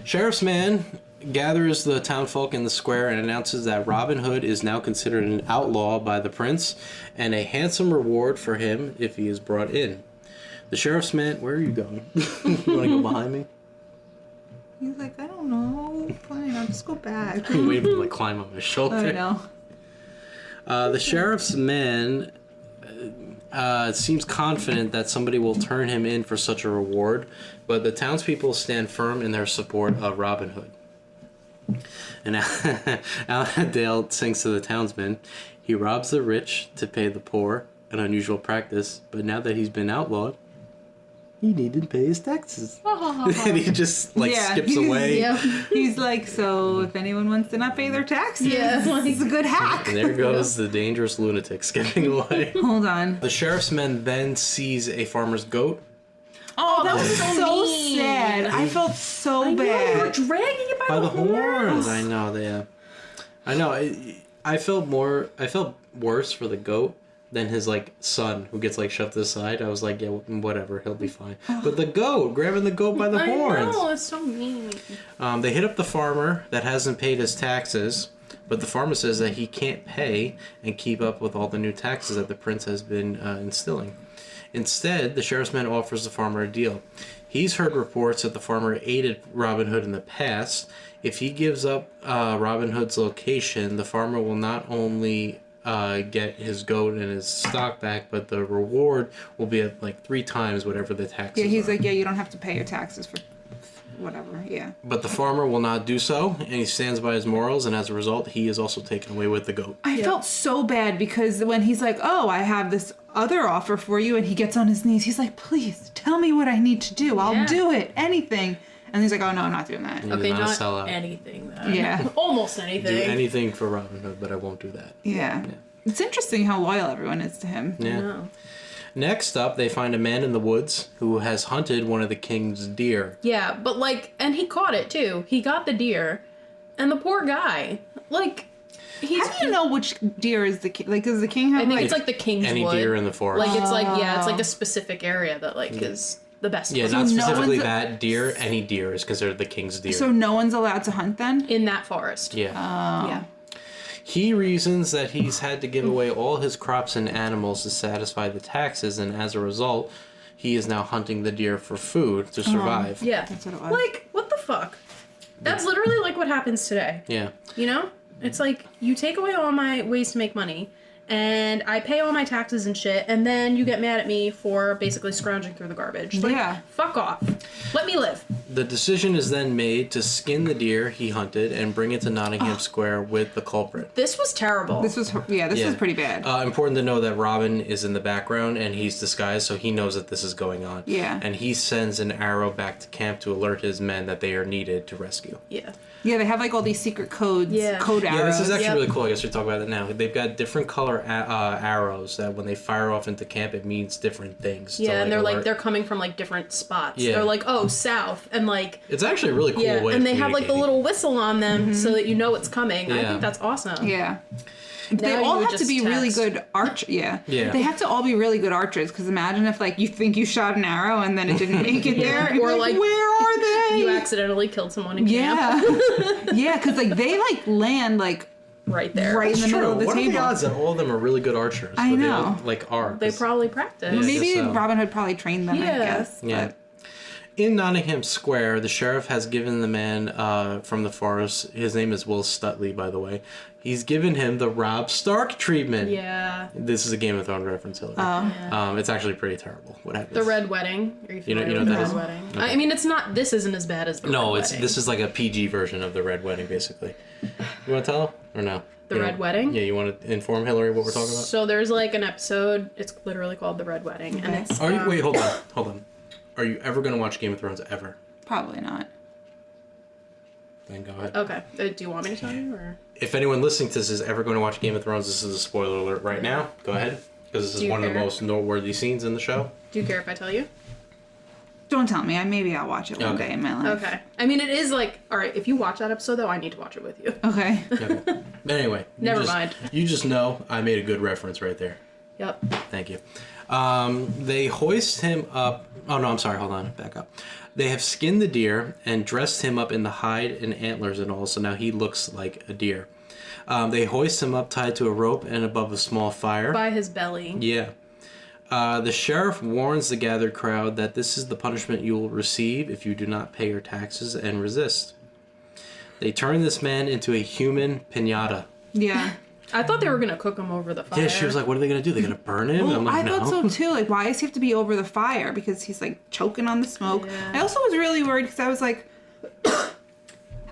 Sheriff's man gathers the townfolk in the square and announces that Robin Hood is now considered an outlaw by the prince, and a handsome reward for him if he is brought in. The sheriff's man... Where are you going? You want to go behind me? He's like, I don't know. Just go back. Wait for him to climb on his shoulder. I know. The sheriff's man seems confident that somebody will turn him in for such a reward, but the townspeople stand firm in their support of Robin Hood. And Alan sings to the townsmen, he robs the rich to pay the poor, an unusual practice, but now that he's been outlawed, he needed to pay his taxes. And he just skips away. Yeah. He's like, so if anyone wants to not pay their taxes, it's a good hack. And there goes the dangerous lunatic skipping away. Hold on. The sheriff's men then seize a farmer's goat. Oh, that was so mean. sad. I felt so You're bad. dragging it By the horns. I know, yeah. I know. I felt worse for the goat than his son who gets shoved to the side. I was like, yeah, whatever, he'll be fine. But the goat, grabbing the goat by the horns. I know, it's so mean. They hit up the farmer that hasn't paid his taxes, but the farmer says that he can't pay and keep up with all the new taxes that the prince has been instilling. Instead, the sheriff's man offers the farmer a deal. He's heard reports that the farmer aided Robin Hood in the past. If he gives up Robin Hood's location, the farmer will not only get his goat and his stock back, but the reward will be at 3 times whatever the taxes Yeah, he's are. like, yeah, you don't have to pay your taxes for whatever, yeah. But the farmer will not do so, and he stands by his morals, and as a result, he is also taken away with the goat. I felt so bad because when he's like, oh, I have this other offer for you, and he gets on his knees, he's like, please, tell me what I need to do. I'll do it, anything. And he's like, oh, no, I'm not doing that. You're Okay, not a sellout. anything then. Yeah. Almost Do anything. anything for Robin Hood, but I won't do that. Yeah. It's interesting how loyal everyone is to him. Yeah. No. Next up, they find a man in the woods who has hunted one of the king's deer. Yeah, but and he caught it too. He got the deer, and the poor guy, he's. How do you know which deer is the king? Does the king have I think it's the king's Any wood. deer in the forest. It's it's a specific area that is the best. Yeah, one. not no specifically one's- that deer. Any deer is considered the king's deer. So no one's allowed to hunt then? in that forest. yeah. Yeah. He reasons that he's had to give away all his crops and animals to satisfy the taxes, and as a result, he is now hunting the deer for food to survive. Yeah. That's what it was. What the fuck? That's literally what happens today. Yeah. You know? It's you take away all my ways to make money, and I pay all my taxes and shit, and then you get mad at me for basically scrounging through the garbage. Yeah. Fuck off. Let me live. The decision is then made to skin the deer he hunted and bring it to Nottingham Square with the culprit. This was terrible. This was pretty bad. Important to know that Robin is in the background and he's disguised, so he knows that this is going on. Yeah. And he sends an arrow back to camp to alert his men that they are needed to rescue. Yeah. Yeah, they have all these secret codes, Yeah. code arrows. Yeah, this is actually Yep. really cool. I guess we talk about it now. They've got different color arrows that when they fire off into camp, it means different things. Yeah, and they're alert. they're coming from different spots. Yeah. They're oh, south, and It's actually a really cool yeah, way. and of they have the communicating. little whistle on them so that you know it's coming. I Yeah. think that's awesome. Yeah. Now They you all would have to just be really text. good Yeah. Yeah. They have to all be really good archers, because imagine if you think you shot an arrow and then it didn't make it there. And Or, you're where are they? You accidentally killed someone in camp. Yeah. Yeah, because they land Right there. right in the It's middle true. of the What table. are the odds that all of them are really good archers? I but know. They are. They 'cause probably practice. Yeah. Maybe so. Robin Hood probably trained them, I Yeah. guess. Yeah. But In Nottingham Square, the sheriff has given the man from the forest, his name is Will Stutley, by the way, he's given him the Robb Stark treatment. Yeah. This is a Game of Thrones reference, Hillary. Yeah. It's actually pretty terrible what happens. The Red Wedding. Are you You know familiar what with that the Red is? Wedding? Okay. I mean, it's not. This isn't as bad as the No, Red Wedding. this is like a PG version of the Red Wedding, basically. You want to tell or no? The You Red know- Wedding? Yeah, you want to inform Hillary what we're talking about? So there's an episode. It's literally called The Red Wedding, and Okay. it's. Are you, wait, hold on. Are you ever going to watch Game of Thrones ever? probably not. Then go ahead. Okay. Do you want me to tell you or? If anyone listening to this is ever going to watch Game of Thrones, this is a spoiler alert right now. Go ahead. Because this Do is you one of the care? most noteworthy scenes in the show. Do you care if I tell you? Don't tell me. Maybe I'll watch it one Okay. day in my life. Okay. I mean, it is all right. If you watch that episode, though, I need to watch it with you. Okay. Okay. But anyway. Never mind. You just know I made a good reference right there. Yep. Thank you. They hoist him up. Oh, no, I'm sorry. Hold on. Back up. They have skinned the deer and dressed him up in the hide and antlers and all, so now he looks like a deer. They hoist him up tied to a rope and above a small fire. By his belly. Yeah. The sheriff warns the gathered crowd that this is the punishment you will receive if you do not pay your taxes and resist. They turn this man into a human piñata. Yeah. I thought they were gonna cook him over the fire. Yeah, she was like, what are they going to do? They're going to burn him? Well, I'm like, I no. thought so too. Like, why does he have to be over the fire? Because he's like choking on the smoke. Yeah. I also was really worried because I was like,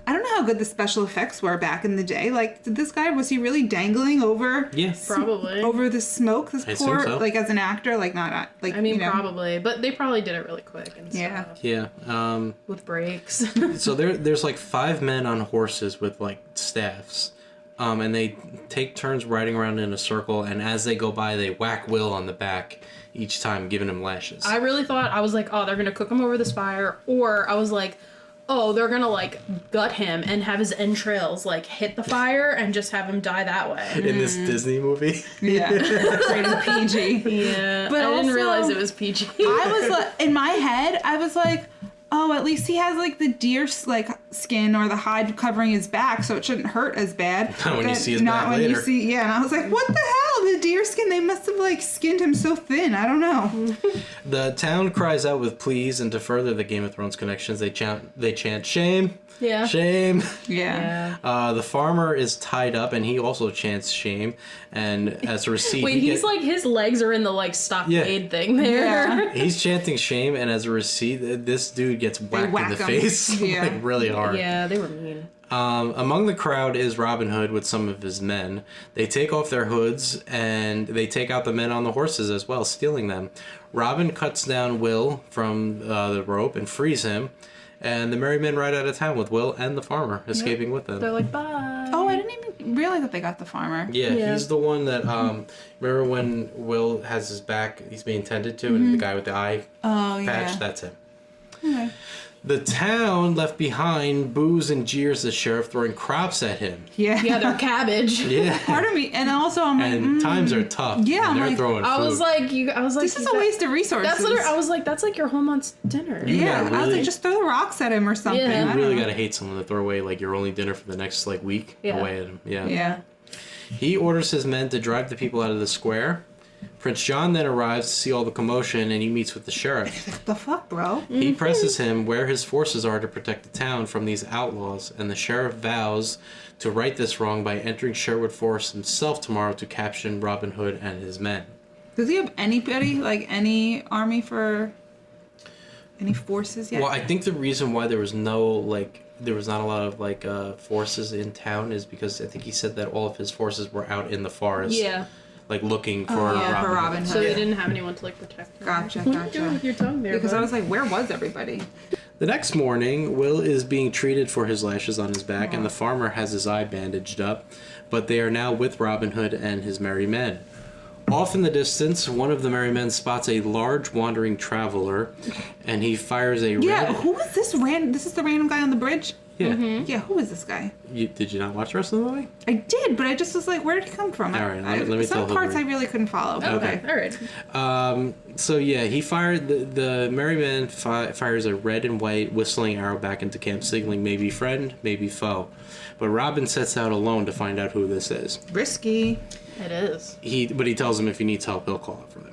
I don't know how good the special effects were back in the day. Like, was he really dangling over? Yes. Probably. Over the smoke? This I poor, assume so. like as an actor, like not like. I mean, you know. probably, but they probably did it really quick and Yeah. stuff. Yeah. With breaks. So there's like 5 men on horses with like staffs. And they take turns riding around in a circle, and as they go by, they whack Will on the back each time, giving him lashes. I really thought, I was like, oh, they're gonna cook him over this fire, or I was like, oh, they're gonna like gut him and have his entrails like hit the fire and just have him die that way. In this Disney movie. Yeah. Rated PG. Yeah, But I didn't also- realize it was PG. I was like, in my head, I was like, oh, at least he has like the deer like skin or the hide covering his back, so it shouldn't hurt as bad. Not when you But see his not back when later. you see, yeah. And I was like, what the hell? The deer skin? They must have like skinned him so thin. I don't know. The town cries out with pleas, and to further the Game of Thrones connections, they chant shame, Yeah. shame. Yeah. Yeah. The farmer is tied up, and he also chants shame. And as a receipt, Wait, he's like, his legs are in the like stockade thing there. Yeah. he's chanting shame, and as a receipt, this dude gets whacked in whack the him. face Yeah. like really hard. Yeah, they were mean. Among the crowd is Robin Hood with some of his men. They take off their hoods and they take out the men on the horses as well, stealing them. Robin cuts down Will from the rope and frees him, and the merry men ride out of town with Will and the farmer escaping with them. They're like, bye. Oh, I didn't even realize that they got the farmer. Yeah, Yeah. he's the one that remember when Will has his back, he's being tended to, and the guy with the eye Oh, patch, yeah. that's him. Okay. The town left behind boos and jeers the sheriff, throwing crops at him. Yeah. Yeah, they're cabbage. Yeah. Part of me, and also I'm like, And times are tough. Yeah, and I'm they're like- throwing I food. was like, this is a waste of resources. That's literally, I was like, that's like your whole month's dinner. You Yeah, gotta I was really- like, just throw the rocks at him or something. Yeah. I You don't really know. gotta hate someone to throw away like your only dinner for the next like week Yeah. away at him. Yeah. Yeah. He orders his men to drive the people out of the square. Prince John then arrives to see all the commotion, and he meets with the sheriff. The fuck, bro? He presses him where his forces are to protect the town from these outlaws, and the sheriff vows to right this wrong by entering Sherwood Forest himself tomorrow to capture Robin Hood and his men. Does he have anybody, like any army for any forces yet? Well, I think the reason why there was not a lot of forces in town is because I think he said that all of his forces were out in the forest. Yeah. Like looking for yeah, for Robin Robin Hood. So they Yeah. didn't have anyone to like protect him. Gotcha, What are you gotcha. doing with your tongue there? Because I bud? was like, where was everybody? The next morning, Will is being treated for his lashes on his back, and the farmer has his eye bandaged up, but they are now with Robin Hood and his merry men. Off in the distance, one of the merry men spots a large wandering traveler, and he fires a Yeah, red... who is this This is the random guy on the bridge? Yeah. Yeah, who is this guy? Did you not watch the rest of the movie? I did, but I just was like, where did he come from? All right, let me tell some who parts we're- I really couldn't follow. But Okay. okay. All right. So yeah, he fired the merry man fires a red and white whistling arrow back into camp, signaling maybe friend, maybe foe. But Robin sets out alone to find out who this is. Risky. It is. But he tells him if he needs help, he'll call out for them.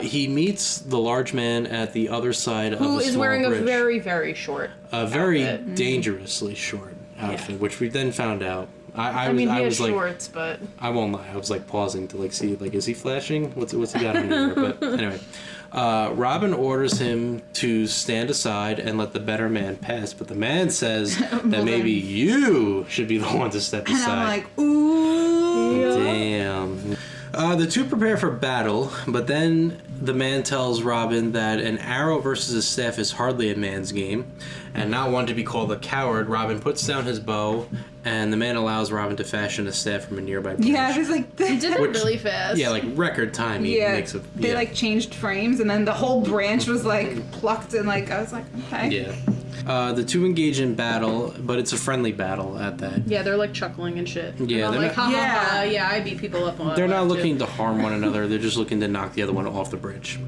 He meets the large man at the other side of Who a is small wearing bridge. a very, very short a very outfit. dangerously short outfit, which we then found out. I I mean, he was has like, shorts, but I won't lie. I was like pausing to like see like is he flashing? What's he got under there? But anyway, Robin orders him to stand aside and let the better man pass. But the man says that maybe you should be the one to step And aside. I'm like, ooh. Damn. The two prepare for battle, but then the man tells Robin that an arrow versus a staff is hardly a man's game, and not one to be called a coward. Robin puts down his bow, and the man allows Robin to fashion a staff from a nearby branch. Yeah, it's like he did it Which- really fast. Yeah, like record time. He yeah, makes a, they yeah. like changed frames, and then the whole branch was like plucked, and like I was like, okay. Yeah. The two engage in battle, but it's a friendly battle at that. Yeah, they're like chuckling and shit. Yeah, and I'm they're like, not- ha ha Yeah. ha. Yeah, I beat people up on. They're not too. looking to harm one another. They're just looking to knock the other one off the bridge.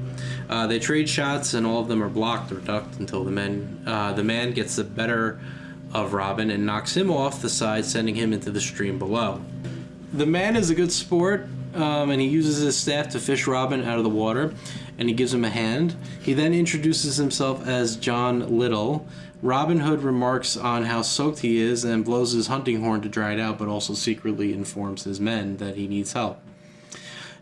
They trade shots, and all of them are blocked or ducked until the man gets the better of Robin and knocks him off the side, sending him into the stream below. The man is a good sport, and he uses his staff to fish Robin out of the water, and he gives him a hand. He then introduces himself as John Little, Robin Hood remarks on how soaked he is and blows his hunting horn to dry it out, but also secretly informs his men that he needs help.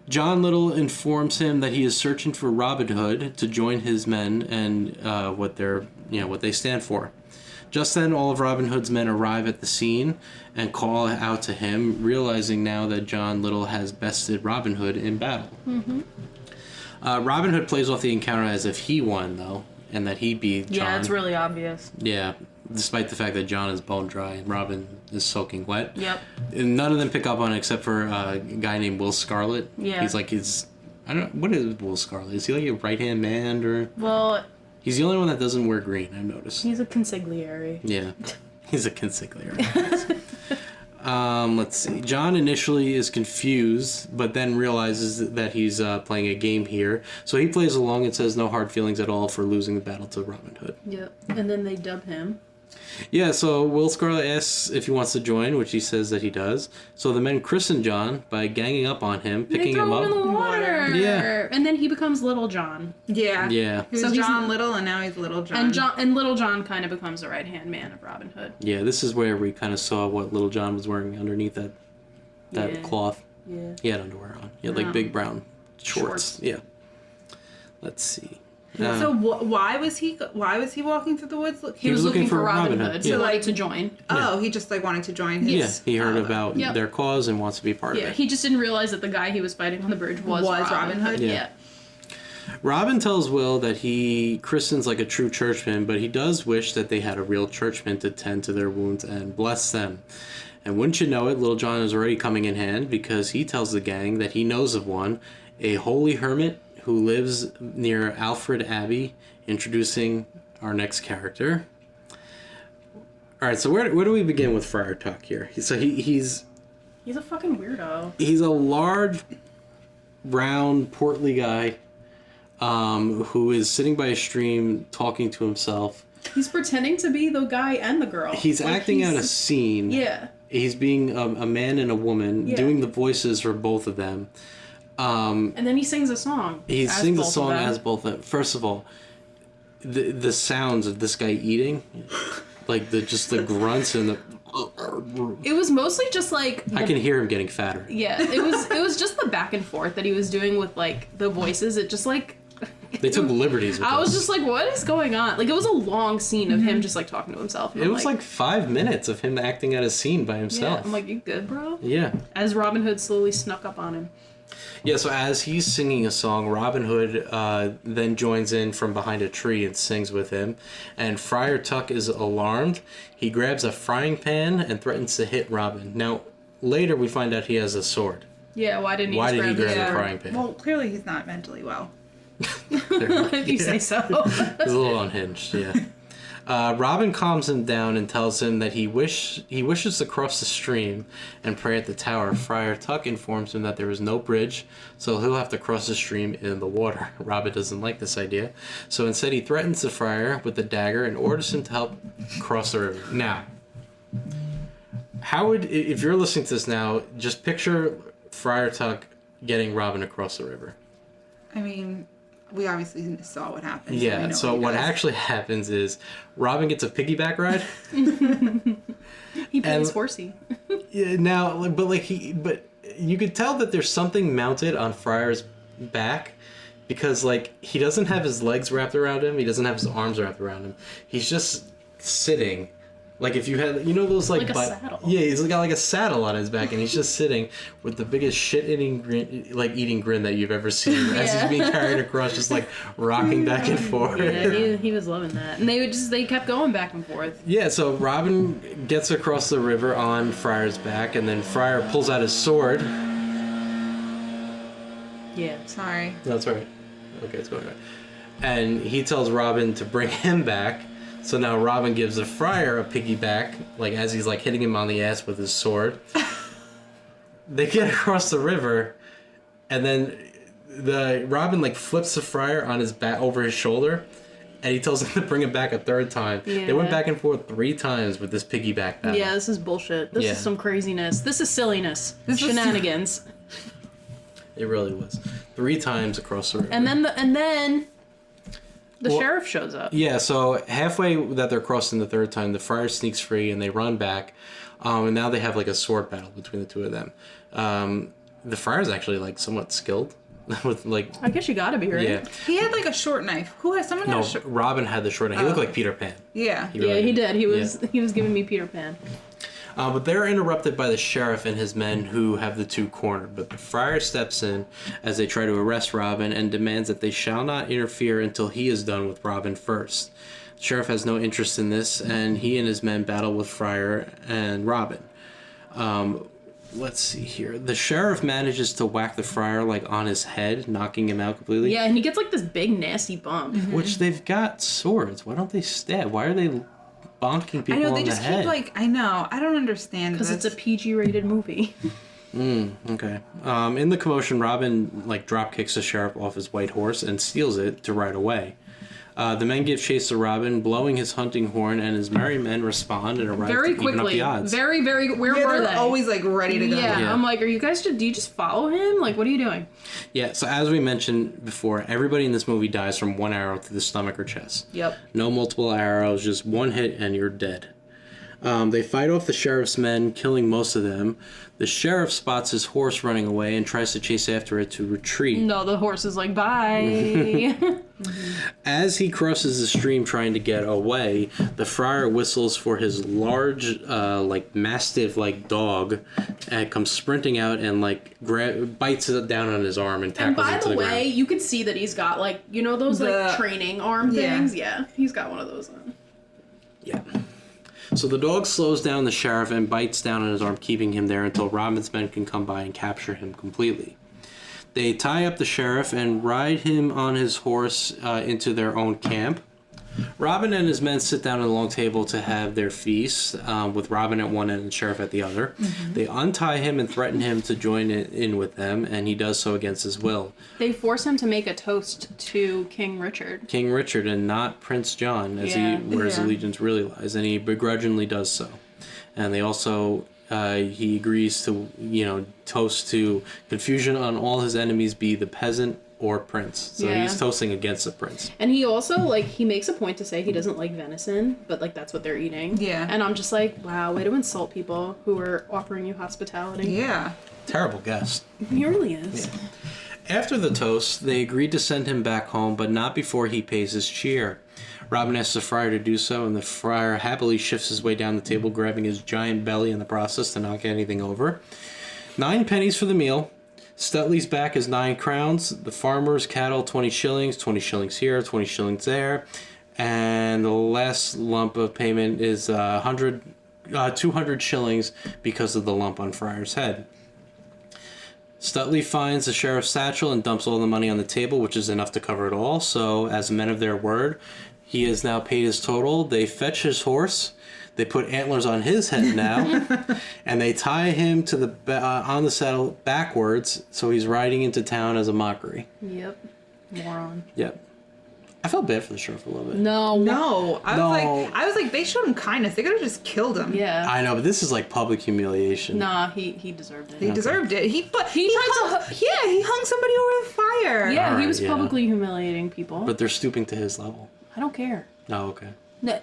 John Little informs him that he is searching for Robin Hood to join his men and what they stand for. Just then, all of Robin Hood's men arrive at the scene and call out to him, realizing now that John Little has bested Robin Hood in battle. Mm-hmm. Robin Hood plays off the encounter as if he won, though, and that he beat John. Yeah, it's really obvious. Yeah, despite the fact that John is bone dry and Robin is soaking wet. Yep. And none of them pick up on it except for a guy named Will Scarlet. Yeah. He's like what is Will Scarlet? Is he like a right-hand man or? Well, He's the only one that doesn't wear green, I've noticed. he's a consigliere. Yeah, he's a consigliere. Let's see. John initially is confused, but then realizes that he's playing a game here. So he plays along and says no hard feelings at all for losing the battle to Robin Hood. Yep. And then they dub him. Yeah, so Will Scarlet asks if he wants to join, which he says that he does. So the men christen John by ganging up on him, picking him up. They throw him in the water. Yeah. And then he becomes Little John. Yeah. Yeah. He was So he's- John Little, and now he's Little John. And Little John kind of becomes the right-hand man of Robin Hood. Yeah, this is where we kind of saw what Little John was wearing underneath that Yeah. cloth. Yeah. He had underwear on. He had like big brown shorts. Yeah. Let's see. So why was he walking through the woods? He was looking for Robin Hood, Yeah. so like to join. Oh, he just like wanted to join his. Yeah, he heard about Yep. their cause and wants to be part of Yeah, it. he just didn't realize that the guy he was fighting on the bridge was Robin Hood? Yeah. Robin tells Will that he christens like a true churchman, but he does wish that they had a real churchman to tend to their wounds and bless them. And wouldn't you know it, Little John is already coming in hand because he tells the gang that he knows of one, a holy hermit who lives near Alfred Abbey, introducing our next character. All right, so where do we begin with Friar Tuck here? So he's He's a fucking weirdo. he's a large, brown, portly guy who is sitting by a stream talking to himself. He's pretending to be the guy and the girl. He's Like, acting out a scene. Yeah. He's being a man and a woman, Yeah. doing the voices for both of them. And then he sings a song. He as sings a both of song them. as both of them. First of all, the sounds of this guy eating, like the grunts and the. It was mostly just like I can hear him getting fatter. yeah. It was just the back and forth that he was doing with like the voices. It just like They took liberties with I was us. just like, what is going on? Like it was a long scene of him just like talking to himself. And It I'm was like 5 minutes of him acting out a scene by yeah. himself. I'm like, you good, bro? Yeah. As Robin Hood slowly snuck up on him. Yeah, so as he's singing a song, Robin Hood then joins in from behind a tree and sings with him. And Friar Tuck is alarmed. He grabs a frying pan and threatens to hit Robin. Now, later we find out he has a sword. Yeah, why didn't he Why just did he grab grab the a frying pan? Well, clearly he's not mentally well. if you say so. He's a little unhinged, yeah. Robin calms him down and tells him that he wishes to cross the stream and pray at the tower. Friar Tuck informs him that there is no bridge, so he'll have to cross the stream in the water. Robin doesn't like this idea, so instead he threatens the friar with a dagger and orders him to help cross the river. Now, if you're listening to this now, just picture Friar Tuck getting Robin across the river. I mean, we obviously saw what happened. Yeah, we know so he what does. actually happens is Robin gets a piggyback ride. He plays And- horsey. Yeah, now, but you could tell that there's something mounted on Friar's back because like he doesn't have his legs wrapped around him, he doesn't have his arms wrapped around him. He's just sitting. Like if you had, those Like a saddle. Yeah, he's got like a saddle on his back, and he's just sitting with the biggest shit-eating grin that you've ever seen as he's Yeah. being carried across, just like rocking back and forth. Yeah, he was loving that. And they kept going back and forth. Yeah, so Robin gets across the river on Friar's back, and then Friar pulls out his sword. Yeah. Sorry. That's right. Okay, it's going right. And he tells Robin to bring him back. So now Robin gives the Friar a piggyback, like as he's like hitting him on the ass with his sword. They get across the river, and then Robin like flips the Friar on his back over his shoulder, and he tells him to bring him back a third time. Yeah. They went back and forth 3 times with this piggyback battle. Yeah, this is bullshit. This Yeah. is some craziness. This is silliness. This is- Shenanigans. It really was 3 times across the river. And then The sheriff shows up. Yeah, so halfway that they're crossing the third time, the friar sneaks free and they run back. And now they have like a sword battle between the two of them. The friar's actually like somewhat skilled with like. I guess you gotta be, right? Yeah. He had like a short knife. Who has someone? No, Had a short... Robin had the short knife. He looked like Peter Pan. Yeah. He did. He was giving me Peter Pan. But they're interrupted by the sheriff and his men who have the two cornered. But the friar steps in as they try to arrest Robin and demands that they shall not interfere until he is done with Robin first. The sheriff has no interest in this, and he and his men battle with Friar and Robin. Let's see here. The sheriff manages to whack the friar like on his head, knocking him out completely. Yeah, and he gets like this big nasty bump. Which they've got swords. Why don't they stab? Why are they bonking people I know, on they the just head? keep like, I know, I don't understand Because this. it's a PG-rated movie. Okay. In the commotion, Robin like drop kicks the sheriff off his white horse and steals it to ride away. The men give chase to Robin, blowing his hunting horn, and his merry men respond and arrive Very to even up quickly. the odds. Where were they're they? always like ready to go. Yeah, I'm like, are you guys do you just follow him? Like, what are you doing? Yeah, so as we mentioned before, everybody in this movie dies from one arrow to the stomach or chest. Yep. No multiple arrows, just one hit and you're dead. They fight off the sheriff's men, killing most of them. The sheriff spots his horse running away and tries to chase after it to retreat. No, the horse is like, bye. As he crosses the stream trying to get away, the friar whistles for his large, like mastiff-like dog, and comes sprinting out and like bites it down on his arm and And tackles by him to the the way, ground. you could see that he's got like, you know those like training arm Yeah. things? Yeah, he's got one of those on. Yeah. So the dog slows down the sheriff and bites down on his arm, keeping him there until Robin's men can come by and capture him completely. They tie up the sheriff and ride him on his horse into their own camp. Robin and his men sit down at a long table to have their feast, with Robin at one end and the sheriff at the other. Mm-hmm. They untie him and threaten him to join in with them, and he does so against his will. They force him to make a toast to King Richard. King Richard and not Prince John, as where his allegiance really lies, and he begrudgingly does so. And they also, he agrees to, toast to confusion on all his enemies be the peasant or prince. So he's toasting against the prince. And he also, like, he makes a point to say he doesn't like venison, but, like, that's what they're eating. Yeah. And I'm just like, wow, way to insult people who are offering you hospitality. Yeah. Terrible guest. He really is. Yeah. After the toast, they agreed to send him back home, but not before he pays his cheer. Robin asks the friar to do so, and the friar happily shifts his way down the table, grabbing his giant belly in the process to knock anything over. 9 pennies for the meal. Stutley's back is 9 crowns. The farmer's cattle, 20 shillings. 20 shillings here, 20 shillings there. And the last lump of payment is 200 shillings because of the lump on Friar's head. Stutley finds the sheriff's satchel and dumps all the money on the table, which is enough to cover it all. So, as men of their word, he has now paid his total. They fetch his horse. They put antlers on his head now, and they tie him to the on the saddle backwards, so he's riding into town as a mockery. Yep. Moron. Yep. I felt bad for the sheriff a little bit. No. I was like, they showed him kindness. They could have just killed him. Yeah. I know, but this is like public humiliation. Nah, he deserved it. He deserved it. He tried he hung somebody over the fire. Yeah, Alright, he was yeah. publicly humiliating people. But they're stooping to his level. I don't care. Oh, okay. No,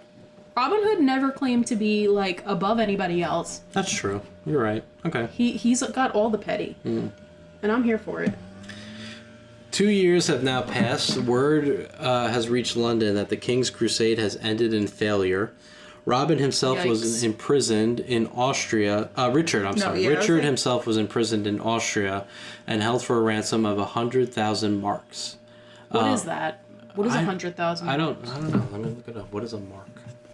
Robin Hood never claimed to be, like, above anybody else. That's true. You're right. Okay. He's got all the petty. And I'm here for it. 2 years have now passed. Word has reached London that the King's Crusade has ended in failure. Robin himself was imprisoned in Austria. Richard himself was imprisoned in Austria and held for a ransom of 100,000 marks. What is that? What is 100,000? I don't know. Let me look it up. What is a mark?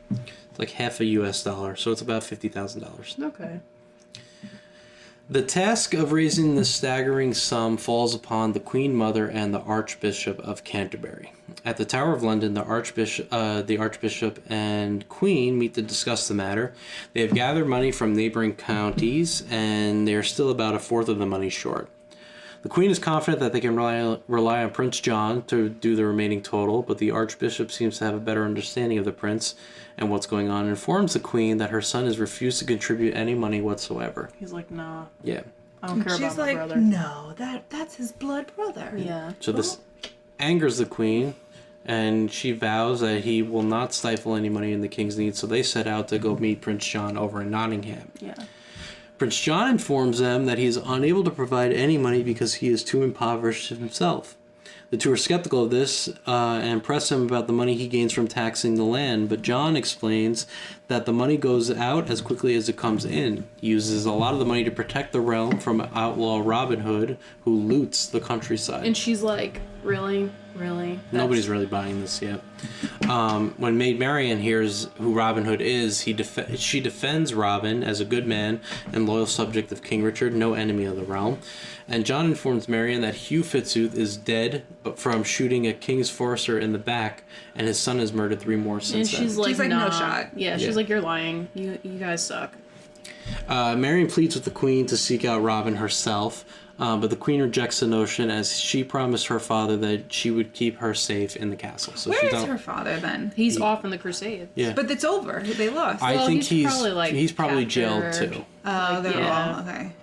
It's like half a US dollar, so it's about $50,000. Okay. The task of raising the staggering sum falls upon the Queen Mother and the Archbishop of Canterbury. At the Tower of London, the Archbishop and Queen meet to discuss the matter. They have gathered money from neighboring counties, and they are still about a fourth of the money short. The Queen is confident that they can rely on Prince John to do the remaining total, but the Archbishop seems to have a better understanding of the Prince and what's going on, and informs the Queen that her son has refused to contribute any money whatsoever. He's like, nah. Yeah. I don't care about my brother. No, that's his blood brother. Yeah. So this angers the Queen, and she vows that he will not stifle any money in the king's needs, so they set out to go meet Prince John over in Nottingham. Yeah. Prince John informs them that he is unable to provide any money because he is too impoverished himself. The two are skeptical of this and press him about the money he gains from taxing the land, but John explains that the money goes out as quickly as it comes in. He uses a lot of the money to protect the realm from outlaw Robin Hood, who loots the countryside. And she's like, really? Really? Nobody's really buying this yet. When Maid Marian hears who Robin Hood is, she defends Robin as a good man and loyal subject of King Richard, no enemy of the realm. And John informs Marian that Hugh Fitzooth is dead, but from shooting a king's forester in the back, and his son has murdered 3 more since then. And she's like, no nah. shot. Yeah, she's like, you're lying. You guys suck. Marian pleads with the queen to seek out Robin herself, but the queen rejects the notion as she promised her father that she would keep her safe in the castle. So Where is her father then? He's off in the Crusades. Yeah, But it's over. They lost. I think he's probably, jailed captured. too. Oh, they're all okay.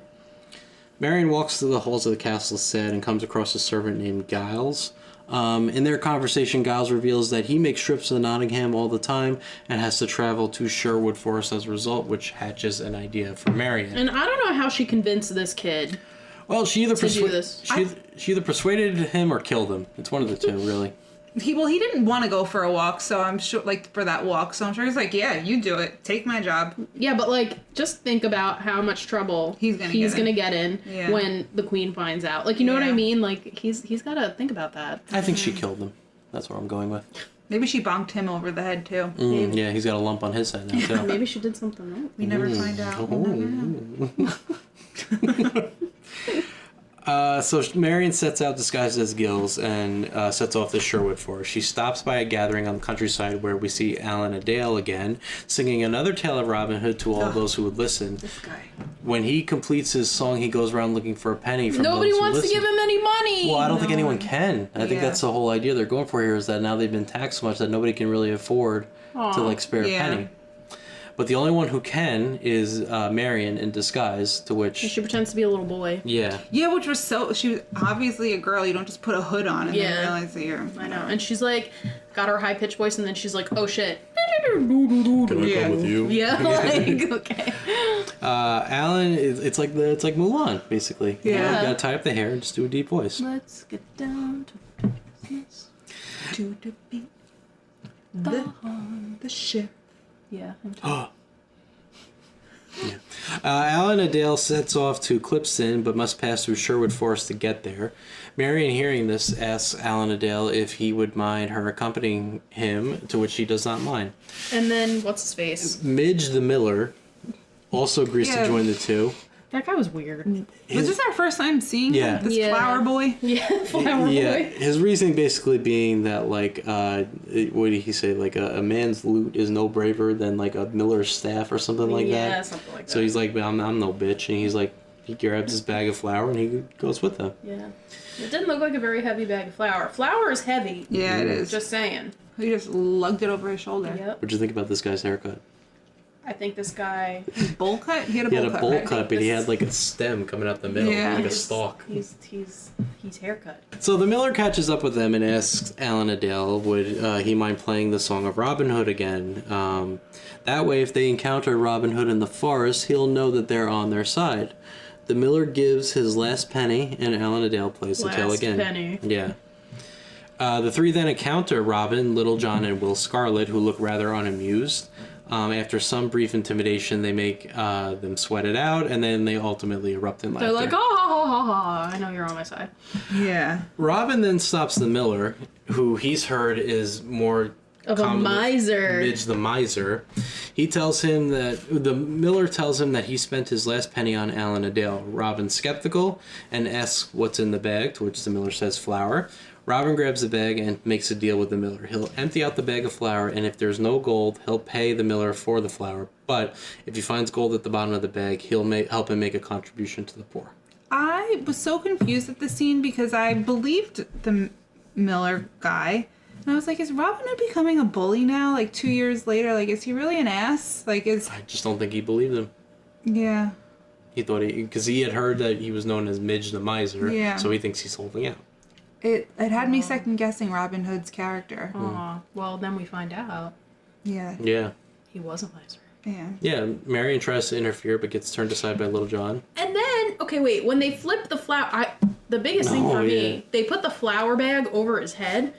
Marian walks through the halls of the castle sad and comes across a servant named Giles. In their conversation, Giles reveals that he makes trips to Nottingham all the time and has to travel to Sherwood Forest as a result, which hatches an idea for Marian. And I don't know how she convinced this kid. Well, she either do this. she either persuaded him or killed him. It's one of the two, really. He didn't want to go for a walk, so I'm sure, like, for that walk, so I'm sure he's like, yeah, you do it. Take my job. Yeah, but, like, just think about how much trouble he's gonna get in when the queen finds out. Like, you know what I mean? Like, he's got to think about that. I think she killed him. That's what I'm going with. Maybe she bonked him over the head, too. Yeah, he's got a lump on his head now, too. Maybe she did something wrong. We never find out. So Marian sets out disguised as Gills and sets off to Sherwood Forest. She stops by a gathering on the countryside where we see Alan Adale again, singing another tale of Robin Hood to all those who would listen. This guy. When he completes his song, he goes around looking for a penny from Nobody those who wants to listen. give him any money. Well, I don't think anyone can. I think Yeah. that's the whole idea they're going for here, is that now they've been taxed so much that nobody can really afford to, like, spare Yeah. a penny. But the only one who can is Marian in disguise, to which... She pretends to be a little boy. Yeah. Yeah, which was she was obviously a girl. You don't just put a hood on and then realize that you're... I know. And she's like, got her high-pitched voice, and then she's like, oh shit. Can I come with you? Yeah, like, okay. Alan, it's like Mulan, basically. Yeah. You know, you gotta tie up the hair and just do a deep voice. Let's get down to business. To the beat. The ship. Yeah. Alan Adale sets off to Clipston, but must pass through Sherwood Forest to get there. Marian, hearing this, asks Alan Adale if he would mind her accompanying him, to which he does not mind. And then, what's his face? Midge the Miller also agrees to join the two. That guy was weird. Was this our first time seeing him? This Yeah. flower boy? Yeah, flower boy. His reasoning basically being that, like, what did he say? Like, a man's loot is no braver than, like, a miller's staff or something like that. Yeah, something like that. So he's like, I'm no bitch. And he's like, he grabs his bag of flour and he goes with them. Yeah. It didn't look like a very heavy bag of flour. Flour is heavy. Yeah, it is. Just saying. He just lugged it over his shoulder. Yep. What'd you think about this guy's haircut? I think this guy... Bowl cut? He had a He bowl had a cut. bowl right? cut, but he had like a stem coming out the middle, Yeah. like a stalk. He's haircut. So the miller catches up with them and asks Alan Adale would he mind playing the song of Robin Hood again. That way, if they encounter Robin Hood in the forest, he'll know that they're on their side. The miller gives his last penny, and Alan Adale plays the tale again. Penny. Yeah. The three then encounter Robin, Little John, and Will Scarlet, who look rather unamused. After some brief intimidation, they make them sweat it out, and then they ultimately erupt in laughter. They're like, oh, ha, ha, ha, ha. I know you're on my side. Yeah. Robin then stops the miller, who he's heard is more Of a miser. Midge the miser. He tells him that the miller tells him that he spent his last penny on Alan Adale. Robin's skeptical and asks what's in the bag, to which the miller says flour. Robin grabs the bag and makes a deal with the miller. He'll empty out the bag of flour, and if there's no gold, he'll pay the miller for the flour. But if he finds gold at the bottom of the bag, he'll help him make a contribution to the poor. I was so confused at the scene because I believed the Miller guy. And I was like, is Robin Hood becoming a bully now? Like 2 years later, like, is he really an ass? Like, is... I just don't think he believed him. Yeah. He thought because he had heard that he was known as Midge the miser, Yeah. so he thinks he's holding out. It had me second guessing Robin Hood's character. Aw. Well, then we find out Yeah. Yeah. he was a miser. Yeah. Yeah, Marion tries to interfere but gets turned aside by Little John. And then, okay, wait. When they flip the flower, the biggest thing for me, yeah. they put the flour bag over his head,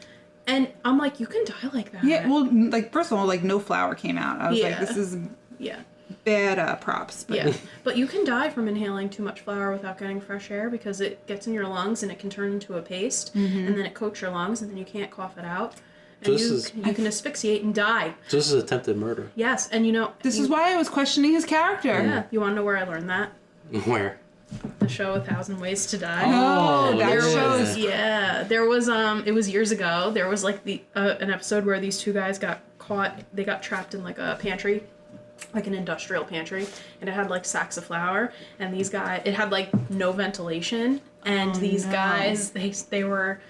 and I'm like, you can die like that. Yeah, well, like, first of all, like, no flour came out. I was like, Yeah. this is Yeah. bad props. But Yeah. But you can die from inhaling too much flour without getting fresh air because it gets in your lungs and it can turn into a paste, and then it coats your lungs, and then you can't cough it out. And you can asphyxiate and die. So this is attempted murder. Yes, and This is why I was questioning his character. Yeah. You want to know where I learned that? Where? The show A Thousand Ways to Die. Oh, that yeah. shows. Yeah, there was it was years ago. There was like an episode where these two guys got caught. They got trapped in like a pantry, like an industrial pantry, and it had like sacks of flour. And these guys, it had like no ventilation. And these guys, they were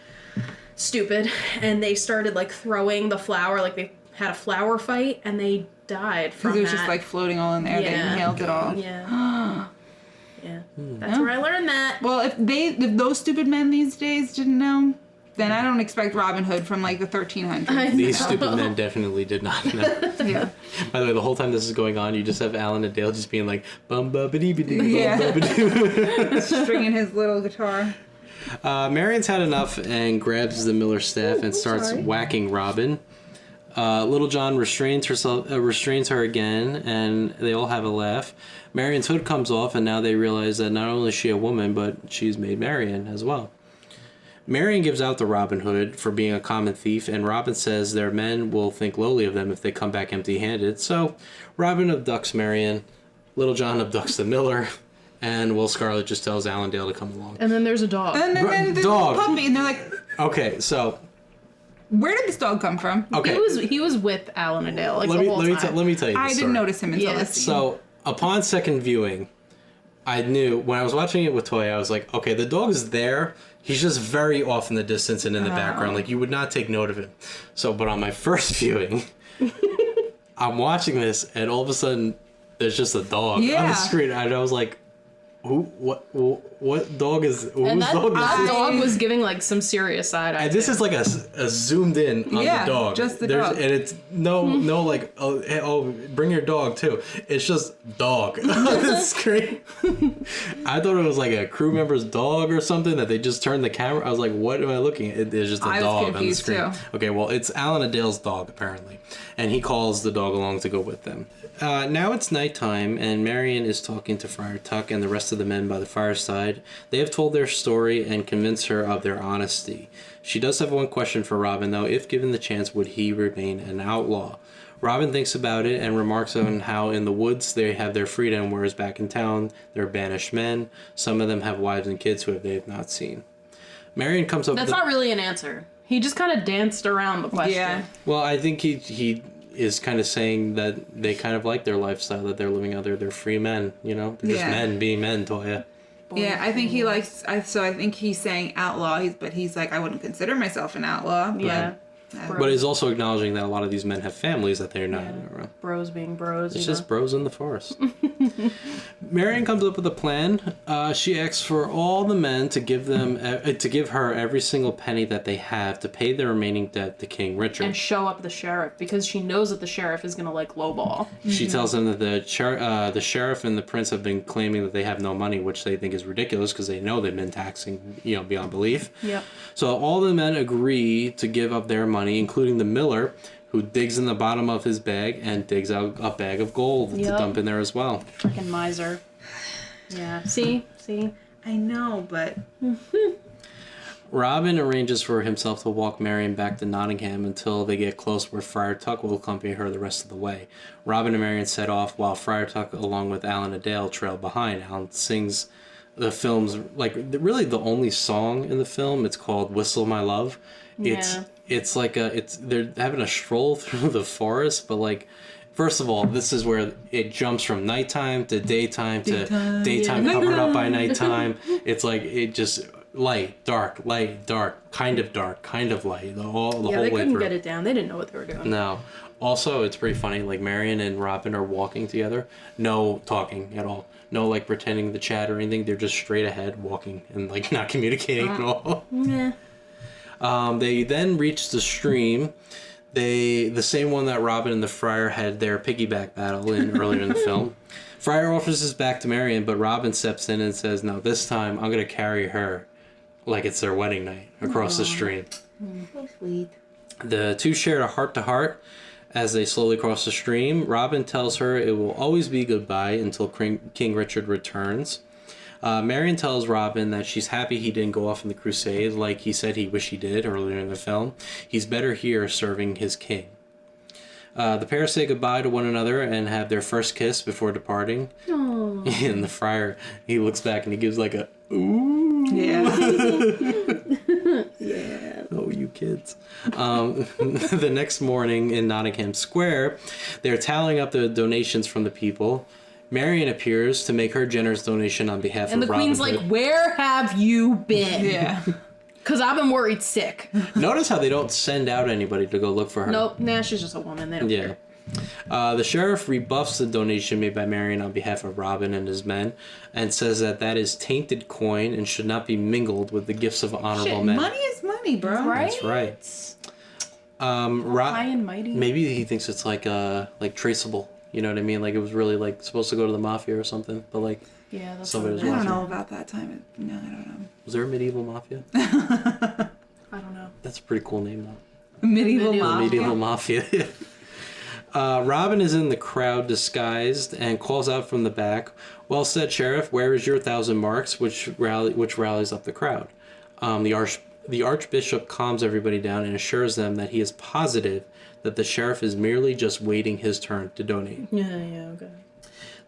stupid, and they started like throwing the flour. Like they had a flour fight, and they died from Because it was that. just like floating all in there. They Yeah. inhaled it all. Yeah. Yeah. That's where I learned that. Well, if those stupid men these days didn't know, then I don't expect Robin Hood from like the 1300s. These stupid men definitely did not know. Yeah. By the way, the whole time this is going on, you just have Alan and Dale just being like, bum ba ba dee ba dee, Yeah. bum ba ba dee. Stringing his little guitar. Marion's had enough and grabs the Miller staff and starts whacking Robin. Little John restrains her again, and they all have a laugh. Marion's hood comes off, and now they realize that not only is she a woman, but she's made Marion as well. Marion gives out to Robin Hood for being a common thief, and Robin says their men will think lowly of them if they come back empty-handed. So Robin abducts Marion, Little John abducts the Miller, and Will Scarlet just tells Allendale to come along. And then there's a dog. And then the Dog. puppy, and they're like, Okay, so where did this dog come from? okay, He was with Alan and Dale like let the whole time. me tell you. The I story. didn't notice him until Yeah. this scene. So upon second viewing, I knew when I was watching it with Toya, I was like, okay, the dog is there. He's just very off in the distance and in the background. Like, you would not take note of him. So, but on my first viewing, I'm watching this, and all of a sudden, there's just a dog on Yeah. the screen. And I was like, what dog is, And whose dog is that this? dog was giving like some serious side eye. And this is like a zoomed in on Yeah, the dog. just the There's- dog. And it's no like, oh, bring your dog too. It's just dog on the screen. I thought it was like a crew member's dog or something that they just turned the camera. I was like, what am I looking at? It's just a I was dog on the confused, screen. too. Okay, well, it's Alan and Dale's dog apparently. And he calls the dog along to go with them. Now it's nighttime, and Marion is talking to Friar Tuck and the rest of the men by the fireside. They have told their story and convinced her of their honesty. She does have one question for Robin, though. If given the chance, would he remain an outlaw? Robin thinks about it and remarks on how in the woods they have their freedom, whereas back in town they're banished men. Some of them have wives and kids who they have not seen. Marion comes up That's not really an answer. He just kind of danced around the question. Yeah. Well, I think he is kind of saying that they kind of like their lifestyle that they're living out there. They're free men, you know? They're just Yeah. men being men, Toya. Yeah, I think he likes. So I think he's saying outlaw. But he's like, I wouldn't consider myself an outlaw. But, Yeah. But he's also acknowledging that a lot of these men have families that they're not around. Bros being bros. It's you just know? bros in the forest. Marion comes up with a plan. She asks for all the men to give her every single penny that they have to pay the remaining debt to King Richard. And show up the sheriff because she knows that the sheriff is gonna like lowball. She tells them that the sheriff and the prince have been claiming that they have no money, which they think is ridiculous because they know they've been taxing, beyond belief. Yep. So all the men agree to give up their money, including the Miller, who digs in the bottom of his bag and digs out a bag of gold to Yep. dump in there as well. Freaking miser. Yeah. See. I know, but Robin arranges for himself to walk Marion back to Nottingham until they get close where Friar Tuck will accompany her the rest of the way. Robin and Marion set off while Friar Tuck, along with Alan and Dale, trail behind. Alan sings the film's, really the only song in the film. It's called Whistle My Love. It's like they're having a stroll through the forest, but first of all, this is where it jumps from nighttime to daytime to daytime covered up by nighttime. It's like it just light, dark, kind of light, the whole Yeah, way they couldn't through. get it down. They didn't know what they were doing. No. Also, it's pretty funny. Marion and Robin are walking together. No talking at all. No pretending to chat or anything. They're just straight ahead walking and not communicating at all. Yeah. They then reach the stream. The same one that Robin and the Friar had their piggyback battle in earlier in the film. Friar offers his back to Marion, but Robin steps in and says, "No, this time I'm gonna carry her, like it's their wedding night, across the stream." So sweet. The two shared a heart-to-heart as they slowly cross the stream. Robin tells her it will always be goodbye until King Richard returns. Marion tells Robin that she's happy he didn't go off in the crusade like he said he wished he did earlier in the film. He's better here serving his king. The pair say goodbye to one another and have their first kiss before departing. Aww. And the friar, he looks back and he gives like a, ooh. Yeah. Yeah. Oh, you kids. The next morning in Nottingham Square, they're tallying up the donations from the people. Marion appears to make her generous donation on behalf And of the Robin queen's Hood. like, where have you been? Yeah. Because I've been worried sick. Notice how they don't send out anybody to go look for her. Nope, nah, she's just a woman. They don't Yeah. care. The sheriff rebuffs the donation made by Marion on behalf of Robin and his men and says that is tainted coin and should not be mingled with the gifts of honorable Shit, men. money is money, bro. Right? That's right. High and mighty. Maybe he thinks it's like traceable. You know what I mean? Like it was really like supposed to go to the mafia or something. But like, Yeah, that's Somebody what was it I is. don't know about that time. No, I don't know. was there a medieval mafia? I don't know. That's a pretty cool name though. Medieval Medieval. mafia. Medieval mafia. Robin is in the crowd disguised and calls out from the back, "Well said, Sheriff. Where is your 1,000 marks?" Which rallies up the crowd. The Archbishop calms everybody down and assures them that he is positive that the sheriff is merely just waiting his turn to donate. Yeah, okay.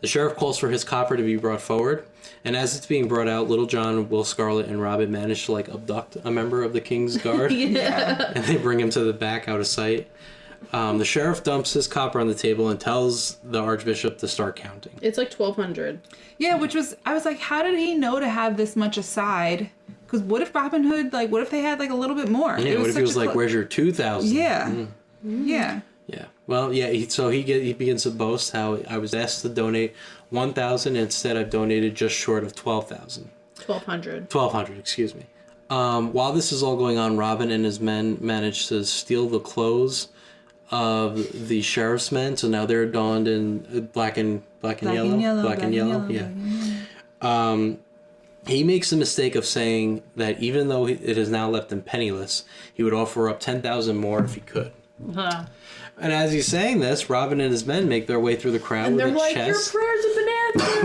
The sheriff calls for his copper to be brought forward, and as it's being brought out, Little John, Will Scarlet, and Robin manage to abduct a member of the King's Guard, Yeah. and they bring him to the back out of sight. The sheriff dumps his copper on the table and tells the Archbishop to start counting. It's like 1,200. Yeah, I was like, how did he know to have this much aside? Because what if Robin Hood, what if they had a little bit more? Yeah, what if he was like, "Where's your 2,000?" Yeah. Yeah. Yeah. Well, yeah. He begins to boast how I was asked to donate 1,000. Instead, I've donated just short of 12,000. 1,200. 1,200. Excuse me. While this is all going on, Robin and his men manage to steal the clothes of the sheriff's men. So now they're donned in black and yellow. Yeah. He makes the mistake of saying that even though it is now left him penniless, he would offer up 10,000 more if he could. Huh. And as he's saying this, Robin and his men make their way through the crowd And with they're a like, chest. your prayers have been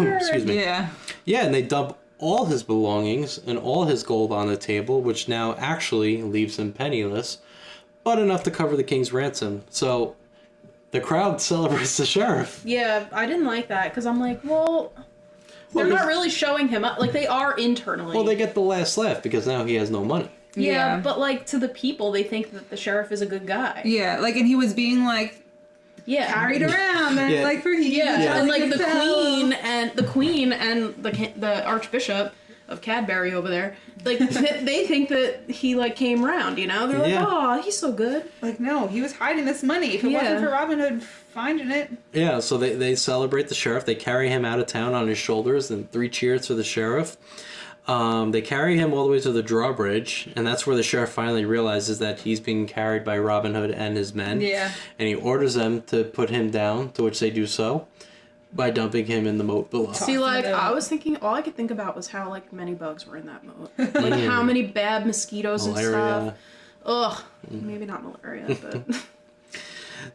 answered. Excuse me. Yeah. Yeah, and they dump all his belongings and all his gold on the table, which now actually leaves him penniless, but enough to cover the king's ransom. So the crowd celebrates the sheriff. Yeah, I didn't like that because I'm like, well, they're not really showing him up. Like, they are internally. Well, they get the last laugh because now he has no money. Yeah, Yeah. but to the people, they think that the sheriff is a good guy. Yeah, and he was being Yeah. carried around and Yeah. for he Yeah, and Charlie the Goodfellow. queen and the Archbishop of Cadbury over there, they think that he came round. They're like, Yeah. oh, he's so good. No, he was hiding this money. If it Yeah. wasn't for Robin Hood finding it. Yeah, so they celebrate the sheriff. They carry him out of town on his shoulders, and 3 cheers for the sheriff. They carry him all the way to the drawbridge, and that's where the sheriff finally realizes that he's being carried by Robin Hood and his men. Yeah. And he orders them to put him down, to which they do so, by dumping him in the moat below. See, it out. I was thinking, all I could think about was how many bugs were in that moat. How many bad mosquitoes and Malaria. stuff. Ugh, maybe not malaria, but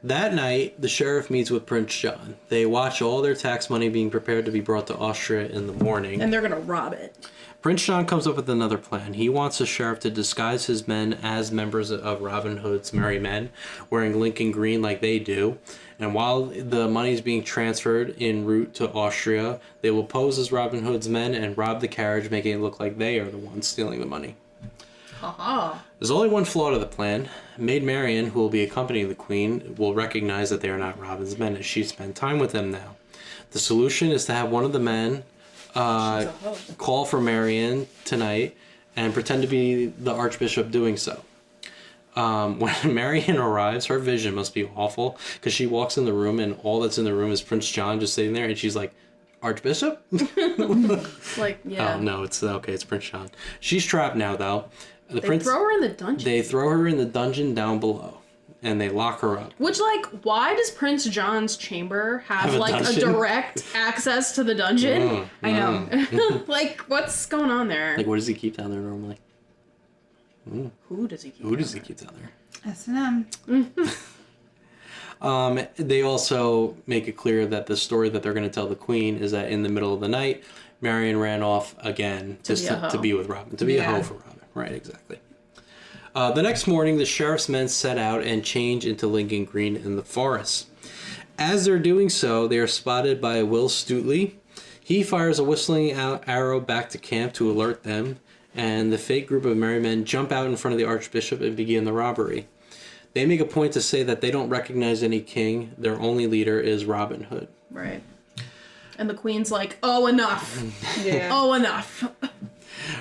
That night, the sheriff meets with Prince John. They watch all their tax money being prepared to be brought to Austria in the morning. and they're gonna rob it. Prince John comes up with another plan. He wants the sheriff to disguise his men as members of Robin Hood's merry men, wearing Lincoln green like they do. And while the money is being transferred en route to Austria, they will pose as Robin Hood's men and rob the carriage, making it look like they are the ones stealing the money. Haha. There's only one flaw to the plan. Maid Marian, who will be accompanying the queen, will recognize that they are not Robin's men as she spent time with them now. The solution is to have one of the men call for Marian tonight and pretend to be the Archbishop doing so. When Marian arrives, her vision must be awful because she walks in the room and all that's in the room is Prince John just sitting there, and she's like, "Archbishop?" Yeah. Oh no, it's Prince John. She's trapped now though, The They throw her in the dungeon. They throw her in the dungeon down below, and they lock her up. Which, like, why does Prince John's chamber have a like dungeon? a direct access to the dungeon? I know. Like, what's going on there? Like, what does he keep down there normally? Who does he keep? Who does he keep down there? S&M. They also make it clear that the story that they're going to tell the queen is that in the middle of the night, Marion ran off again to be with Robin, to be a hoe for Robin. Right, exactly. The next morning, the sheriff's men set out and change into Lincoln Green in the forest. As they're doing so, they are spotted by Will Stuteley. He fires a whistling arrow back to camp to alert them, and the fake group of merry men jump out in front of the archbishop and begin the robbery. They make a point to say that they don't recognize any king. Their only leader is Robin Hood. Right. And the queen's like, oh, enough. Yeah. Oh, enough.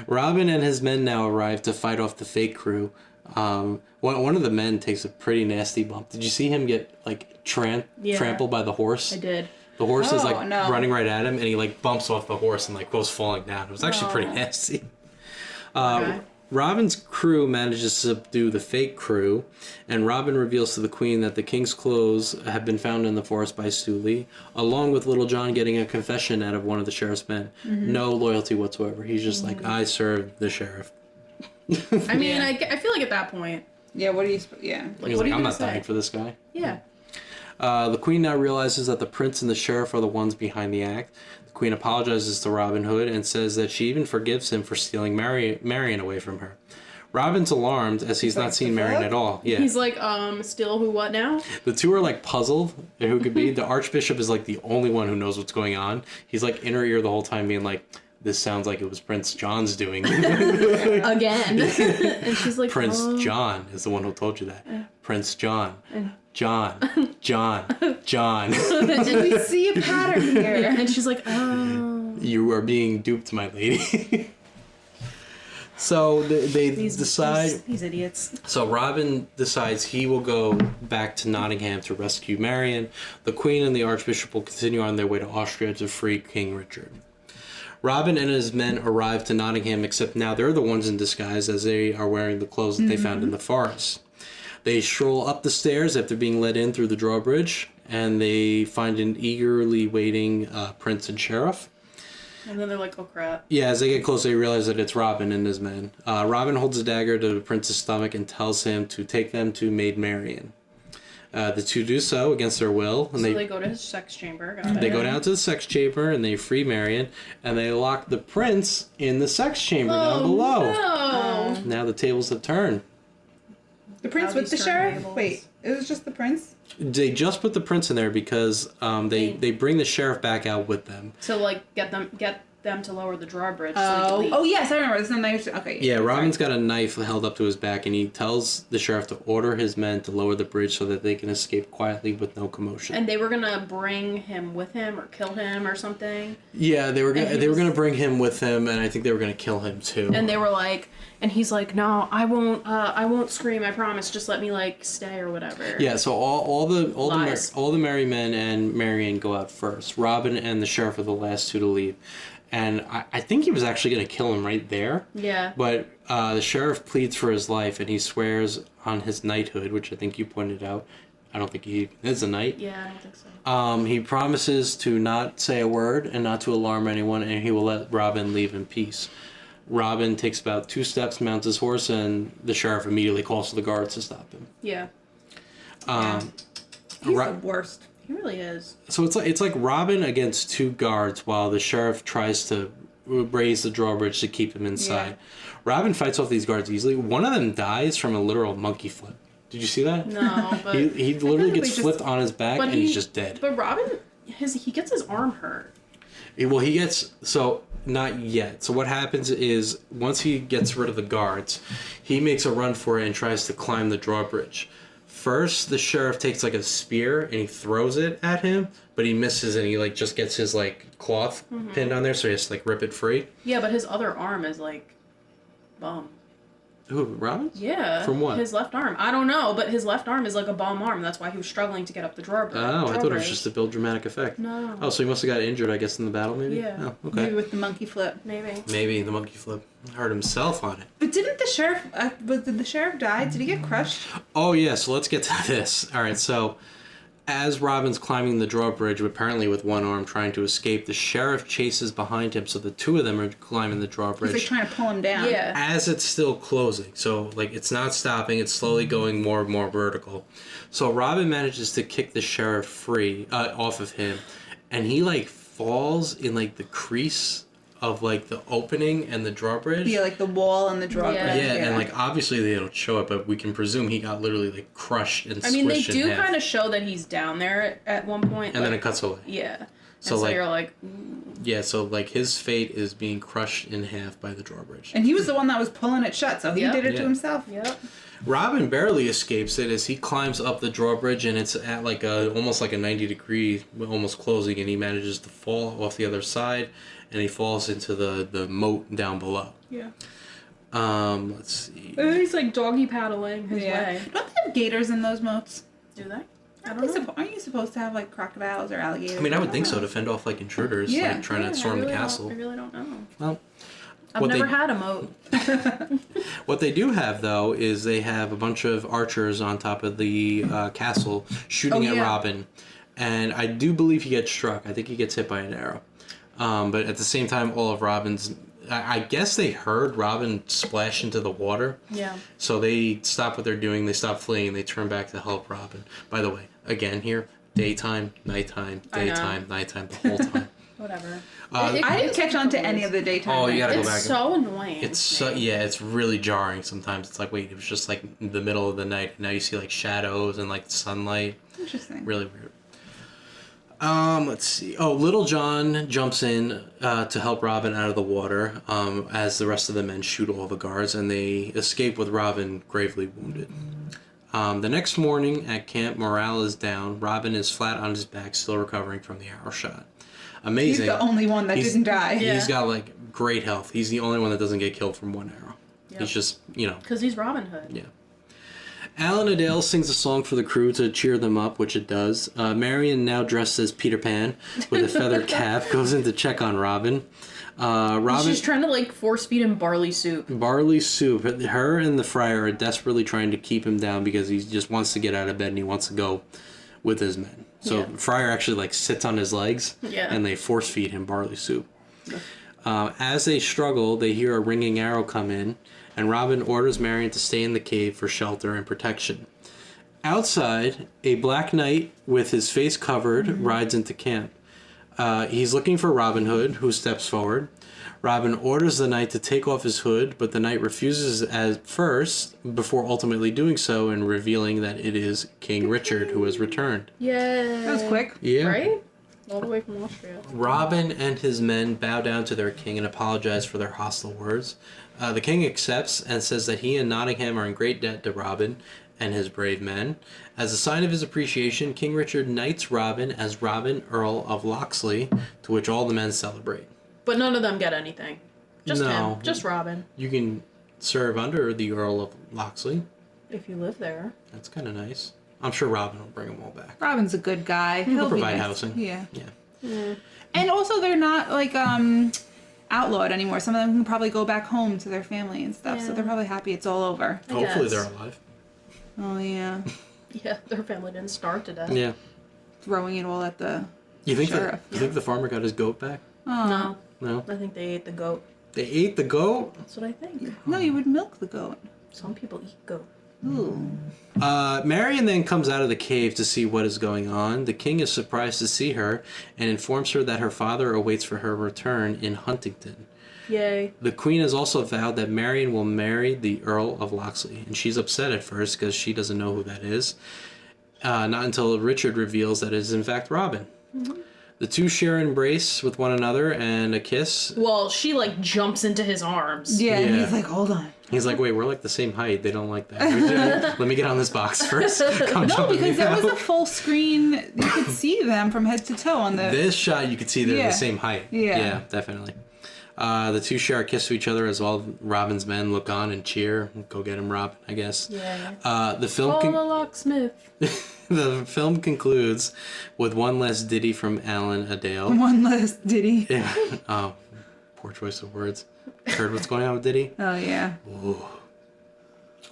Robin and his men now arrive to fight off the fake crew. One of the men takes a pretty nasty bump. Did you see him get like trampled by the horse? I did. The horse is like no. running right at him, and he like bumps off the horse and like goes falling down. It was actually pretty nasty. Okay. Robin's crew manages to subdue the fake crew, and Robin reveals to the queen that the king's clothes have been found in the forest by Stuteley, along with Little John getting a confession out of one of the sheriff's men. Mm-hmm. No loyalty whatsoever. He's just like, I served the sheriff. I mean, I feel like at that point. Yeah, what do you... Yeah. He's like, I'm not dying for this guy. Yeah. The queen now realizes that the prince and the sheriff are the ones behind the act. The queen apologizes to Robin Hood and says that she even forgives him for stealing Marion away from her. Robin's alarmed as he's not seen Marion at all. Yeah. He's like, still who, what now? The two are like puzzled at who could be. The archbishop is like the only one who knows what's going on. He's like in her ear the whole time being like, this sounds like it was Prince John's doing. Again. And she's like, Prince John is the one who told you that. Prince John. John. Did we see a pattern here? And she's like, oh. You are being duped, my lady. So they decide... These idiots. So Robin decides he will go back to Nottingham to rescue Marion. The Queen and the Archbishop will continue on their way to Austria to free King Richard. Robin and his men arrive to Nottingham, except now they're the ones in disguise as they are wearing the clothes that they found in the forest. They stroll up the stairs after being led in through the drawbridge, and they find an eagerly waiting prince and sheriff. And then they're like, oh crap. Yeah, as they get close, they realize that it's Robin and his men. Robin holds a dagger to the prince's stomach and tells him to take them to Maid Marian. The two do so against their will. And so they go to his sex chamber. They go down to the sex chamber and they free Marion, and they lock the prince in the sex chamber down below. No. Now the tables have turned. The prince with the sheriff? Wait, it was just the prince? They just put the prince in there because they bring the sheriff back out with them. So like get them to lower the drawbridge. Oh yes, I remember. There's no knife. Okay. Yeah, Robin's got a knife held up to his back, and he tells the sheriff to order his men to lower the bridge so that they can escape quietly with no commotion. And they were gonna bring him with him or kill him or something. Yeah, they were gonna bring him with them, and I think they were gonna kill him too. And they were like, and he's like, no, I won't scream. I promise. Just let me like stay or whatever. Yeah, so all the merry men and Marion go out first. Robin and the sheriff are the last two to leave. And I think he was actually going to kill him right there. Yeah. But the sheriff pleads for his life, and he swears on his knighthood, which I think you pointed out. I don't think he is a knight. Yeah, I don't think so. He promises to not say a word and not to alarm anyone, and he will let Robin leave in peace. Robin takes about 2 steps, mounts his horse, and the sheriff immediately calls for the guards to stop him. Yeah. He's the worst. He really is. So it's like Robin against 2 guards while the sheriff tries to raise the drawbridge to keep him inside. Yeah. Robin fights off these guards easily. One of them dies from a literal monkey flip. Did you see that? No, but he literally gets flipped on his back and he's just dead. But Robin, he gets his arm hurt. Well, he gets not yet. So what happens is once he gets rid of the guards, he makes a run for it and tries to climb the drawbridge. First, the sheriff takes like a spear and he throws it at him, but he misses and he like just gets his like cloth pinned on there, so he has to like rip it free. Yeah, but his other arm is like bum. Who, Robin? Yeah. From what? His left arm. I don't know, but his left arm is like a bomb arm. That's why he was struggling to get up the drawbridge. Oh, I thought it was just to build dramatic effect. No. Oh, so he must have got injured, I guess, in the battle, maybe? Yeah. Oh, okay. Maybe with the monkey flip. Maybe the monkey flip. Hurt himself on it. But didn't the sheriff? Did the sheriff die? Did he get crushed? Oh, yeah, so let's get to this. All right, so as Robin's climbing the drawbridge, apparently with one arm trying to escape, the sheriff chases behind him, so the two of them are climbing the drawbridge. He's like trying to pull him down. Yeah. As it's still closing. So, like, it's not stopping. It's slowly going more and more vertical. So Robin manages to kick the sheriff free, off of him. And he, like, falls in, like, the crease of, like, the opening and the drawbridge. Yeah, like the wall and the drawbridge. Yeah. Yeah, and, like, obviously they don't show it, but we can presume he got literally, like, crushed and I mean, they squished do in half. kind of show that he's down there at one point. And then it cuts away. Yeah. So, And so like- you're like, Yeah, so, like, his fate is being crushed in half by the drawbridge. And he was the one that was pulling it shut, so he Yep. did it Yeah. to himself. yep. Robin barely escapes it as he climbs up the drawbridge, and it's at like almost like a 90-degree, almost closing, and he manages to fall off the other side, and he falls into the moat down below. Yeah. Let's see. He's like doggy paddling his way. Don't they have gators in those moats? Do they? I Aren't, don't they know. aren't you supposed to have like crocodiles or alligators? I mean, I would don't think so know. to fend off like intruders, Yeah. like trying Yeah, to I storm really the castle. I really don't know. Well, I've what never they- had a moat. what they do have though is they have a bunch of archers on top of the castle shooting Oh, at yeah. Robin, and I do believe he gets struck. I think he gets hit by an arrow. But at the same time, all of Robin's... I guess they heard Robin splash into the water. Yeah. So they stop what they're doing, they stop fleeing, they turn back to help Robin. By the way, again here, daytime, nighttime, I know. daytime, nighttime, the whole time. Whatever. I didn't catch on to any of the daytime. Oh, you gotta go It's back. so annoying. It's so, yeah, it's really jarring sometimes. It's like, wait, it was just like the middle of the night, and now you see like shadows and like sunlight. Interesting. Really weird. Let's see. Oh, Little John jumps in to help Robin out of the water as the rest of the men shoot all the guards, and they escape with Robin gravely wounded. The next morning at camp, morale is down. Robin is flat on his back, still recovering from the arrow shot. Amazing. He's the only one that didn't die. Yeah. He's got like great health. He's the only one that doesn't get killed from one arrow. Yep. He's just, you know. Because he's Robin Hood. Yeah. Alan Adele sings a song for the crew to cheer them up, which it does. Marion, now dressed as Peter Pan with a feathered cap, goes in to check on Robin. Robin, She's trying to like force feed him barley soup. barley soup. Her and the friar are desperately trying to keep him down because he just wants to get out of bed and he wants to go with his men. So Yeah. Friar actually like sits on his legs, Yeah. and they force feed him barley soup. As they struggle, they hear a ringing arrow come in, and Robin orders Marion to stay in the cave for shelter and protection. Outside, a black knight with his face covered rides into camp. He's looking for Robin Hood, who steps forward. Robin orders the knight to take off his hood, but the knight refuses at first, before ultimately doing so and revealing that it is King Richard who has returned. Yeah. That was quick. Yeah. Right? All the way from Austria. Robin and his men bow down to their king and apologize for their hostile words. The king accepts and says that he and Nottingham are in great debt to Robin and his brave men. As a sign of his appreciation, King Richard knights Robin as Robin, Earl of Locksley, to which all the men celebrate. But none of them get anything. Just No. him. Just Robin. You can serve under the Earl of Locksley. If you live there. That's kind of nice. I'm sure Robin will bring them all back. Robin's a good guy. He'll be provide nice. housing. Yeah. Yeah. And also, they're not like outlawed anymore. Some of them can probably go back home to their family and stuff. So Yeah. they're probably happy it's all over. I Hopefully guess. they're alive. Oh yeah, Yeah, their family didn't starve to death. Yeah. throwing it all at the You think sheriff. you think the farmer got his goat back? Oh. No. No. I think they ate the goat. They ate the goat? That's what I think. No, you would milk the goat. Some people eat goat. Ooh. Marion then comes out of the cave to see what is going on. The king is surprised to see her and informs her that her father awaits for her return in Huntington. Yay. The queen has also vowed that Marion will marry the Earl of Locksley, and she's upset at first because she doesn't know who that is. Not until Richard reveals that it is in fact Robin. Mm-hmm. The two share an embrace with one another and a kiss. Well, she like jumps into his arms. Yeah, and Yeah. he's like, hold on. He's like, wait, we're like the same height. They don't like that. Let me get on this box first. Come No, jump with me because that was out. a full screen. You could see them from head to toe on the. This shot, you could see they're Yeah. the same height. Yeah. Yeah, definitely. The two share a kiss to each other as all Robin's men look on and cheer. Go get him, Robin, I guess. Yeah. The film Call the locksmith. the film concludes with one less ditty from Alan Adale. One less ditty. Yeah. Oh, poor choice of words. Heard what's going on with Diddy? Oh, yeah. Ooh.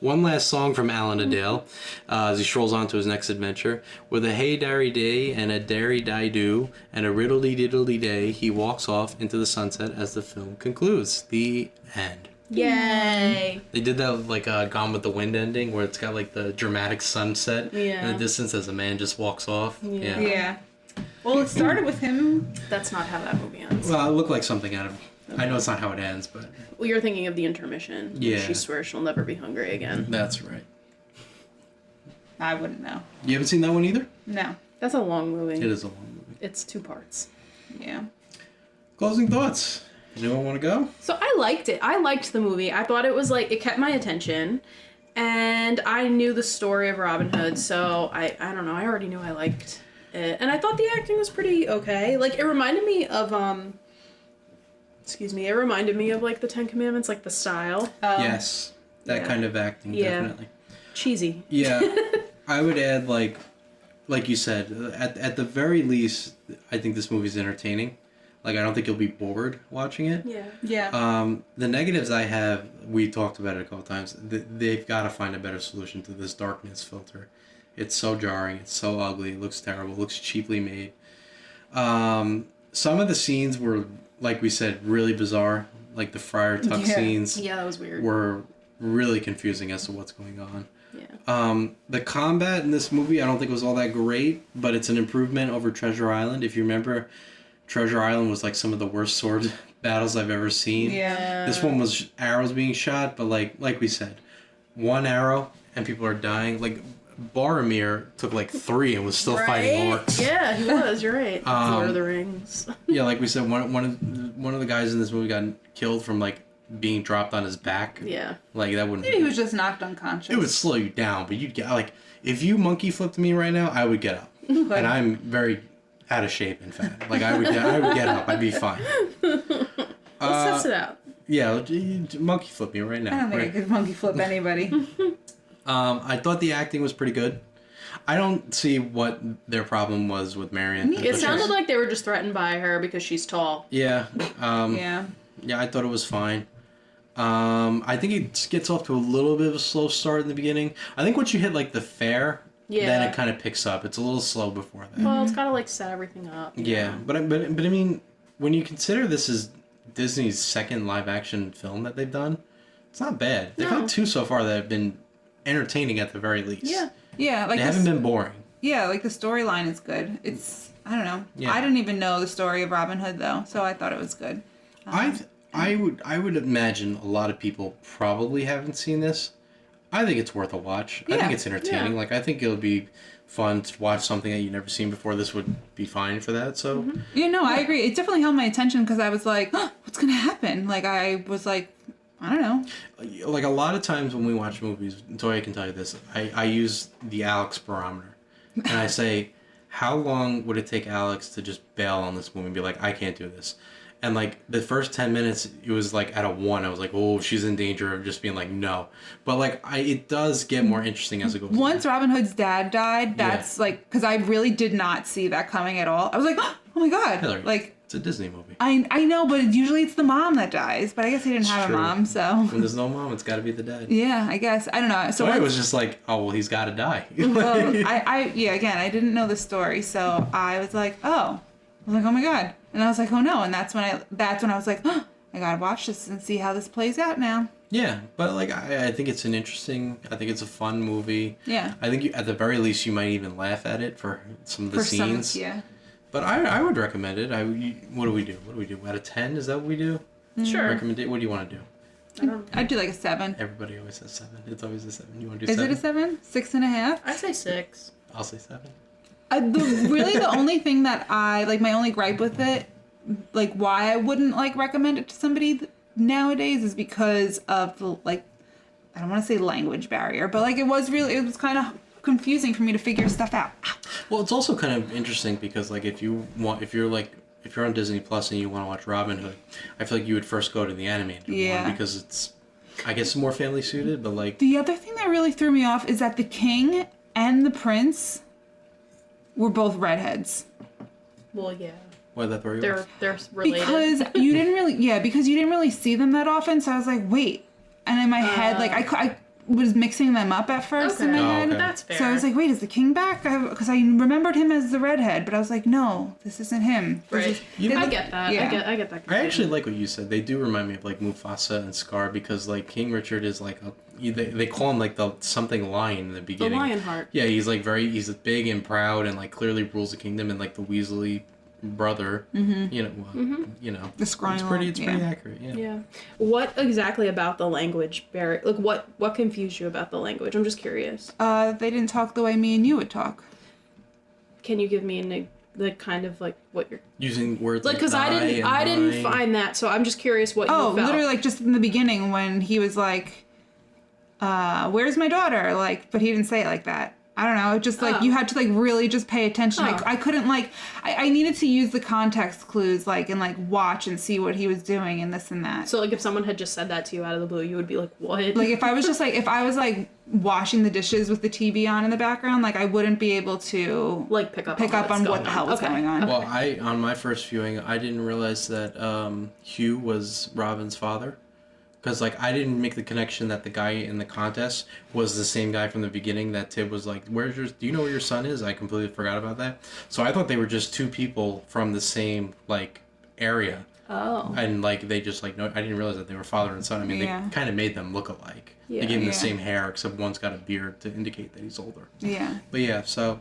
One last song from Alan Adale as he strolls on to his next adventure. With a hey dairy day and a dairy die do and a riddly diddly day, he walks off into the sunset as the film concludes. The end. Yay. They did that like Gone with the Wind ending where it's got like the dramatic sunset in the distance as a man just walks off. Yeah. Yeah. Well, it started with him. That's not how that movie ends. Well, it looked like something out of... I know it's not how it ends, but... Well, you're thinking of the intermission. Yeah. She swears she'll never be hungry again. That's right. I wouldn't know. You haven't seen that one either? No. That's a long movie. It is a long movie. It's 2 parts. Yeah. Closing thoughts. Anyone want to go? So I liked it. I liked the movie. I thought it was like, it kept my attention. And I knew the story of Robin Hood, so I don't know. I already knew I liked it. And I thought the acting was pretty okay. Like, it reminded me of, it reminded me of, like, the Ten Commandments, like, the style. Yes. That kind of acting, definitely. Cheesy. Yeah. I would add, like you said, at the very least, I think this movie's entertaining. Like, I don't think you'll be bored watching it. Yeah. Yeah. The negatives I have, we talked about it a couple times, they've got to find a better solution to this darkness filter. It's so jarring. It's so ugly. It looks terrible. It looks cheaply made. Some of the scenes were, like we said, really bizarre. Like the Friar Tuck scenes Yeah, that was weird. were really confusing as to what's going on. Yeah. The combat in this movie, I don't think was all that great, but it's an improvement over Treasure Island. If you remember, Treasure Island was like some of the worst sword battles I've ever seen. Yeah. This one was arrows being shot, but like we said, one arrow and people are dying. Like Boromir took like 3 and was still fighting orcs. Yeah, he was. You're right. Lord of the Rings. Yeah, like we said, one of the guys in this movie got killed from like being dropped on his back. Yeah. Like that wouldn't. Maybe he was just knocked unconscious. It would slow you down, but you'd get like if you monkey flipped me right now, I would get up, and I'm very out of shape. In fact, like I would get up. I'd be fine. Let's test it out. Yeah, monkey flip me right now. I don't think I could monkey flip anybody. I thought the acting was pretty good. I don't see what their problem was with Marion. It sounded like they were just threatened by her because she's tall. Yeah. Yeah. Yeah, I thought it was fine. I think it gets off to a little bit of a slow start in the beginning. I think once you hit like the fair, then it kind of picks up. It's a little slow before that. Well, it's got to like set everything up. Yeah, but I mean, when you consider this is Disney's second live action film that they've done, it's not bad. They've had 2 so far that have been entertaining at the very least. Yeah. Yeah, like they haven't been boring. Yeah, like the storyline is good. It's I don't know. Yeah. I didn't even know the story of Robin Hood though, so I thought it was good. I would imagine a lot of people probably haven't seen this. I think it's worth a watch. I think it's entertaining. Yeah. Like I think it'll be fun to watch something that you've never seen before. This would be fine for that. So You know, I agree. It definitely held my attention because I was like, oh, what's gonna happen? Like I was like, I don't know. like a lot of times when we watch movies, Toya can tell you this, I use the Alex barometer. And I say, how long would it take Alex to just bail on this movie and be like, I can't do this? And like the first 10 minutes, it was like at a 1. I was like, oh, she's in danger of just being like, no. But like, it does get more interesting as it goes. Once Robin Hood's dad died, that's like, because I really did not see that coming at all. I was like, oh my god, Hillary, like. It's a Disney movie. I know, but usually it's the mom that dies. But I guess he didn't have true. a mom, so. When there's no mom, it's got to be the dad. Yeah, I guess. I don't know. So Toya was just like, oh, well, he's got to die. well, again, I didn't know the story, so I was like, oh. I was like, oh my god. And I was like, oh no. And that's when I was like, oh, I gotta watch this and see how this plays out now. Yeah, but like I think it's I think it's a fun movie. Yeah. I think at the very least you might even laugh at it for some of the scenes. Yeah. But I would recommend it. What do we do? Out of 10? Is that what we do? Sure. Recommend it? What do you want to do? I'd do like a 7. Everybody always says 7. It's always a 7. You want to do Is 7? it a 7? 6.5? I'd say 6. I'll say 7. The only thing that my only gripe with it, like why I wouldn't like recommend it to somebody nowadays is because of the I don't want to say language barrier, but like it was kind of confusing for me to figure stuff out. Well, it's also kind of interesting because like if you're if you're on Disney Plus and you want to watch Robin Hood, I feel like you would first go to the animated one because it's, I guess, more family suited. But like the other thing that really threw me off is that the king and the prince were both redheads. Well, yeah. why that throw you off? They're related. Because you didn't really see them that often. So I was like, wait. And in my head, like I was mixing them up at first in my head. Okay. That's fair. So I was like, wait, is the king back? Because I remembered him as the redhead, but I was like, no, this isn't him. Right. I get that. Yeah. I get that. I actually like what you said. They do remind me of like Mufasa and Scar because like King Richard is like they call him like the something lion in the The beginning. Lionheart. Yeah, he's like he's big and proud and like clearly rules the kingdom, and like the Weasley brother, you know, The scrawny it's pretty one, yeah. accurate. Yeah. Yeah. What exactly about the language, Barry? Like, what confused you about the language? I'm just curious. They didn't talk the way me and you would talk. Can you give me like kind of like what you're Using words like? Because I didn't find that, so I'm just curious what you felt. Literally, like just in the beginning when he was like, "Where's my daughter?" Like, but he didn't say it like that. I don't know. Just like you had to like really just pay attention. Oh. I couldn't like I needed to use the context clues like and like watch and see what he was doing and this and that. So like if someone had just said that to you out of the blue, you would be like, what? Like if I was washing the dishes with the TV on in the background, like I wouldn't be able to like pick up on what's what the hell was going on. Well, on my first viewing, I didn't realize that Hugh was Robin's father. Because, like, I didn't make the connection that the guy in the contest was the same guy from the beginning that Tib was like, do you know where your son is? I completely forgot about that. So I thought they were just two people from the same, like, area. Oh. And, like, they just, like, no, I didn't realize that they were father and son. I mean, they kind of made them look alike. Yeah. They gave them the same hair, except one's got a beard to indicate that he's older. Yeah. But, yeah, so...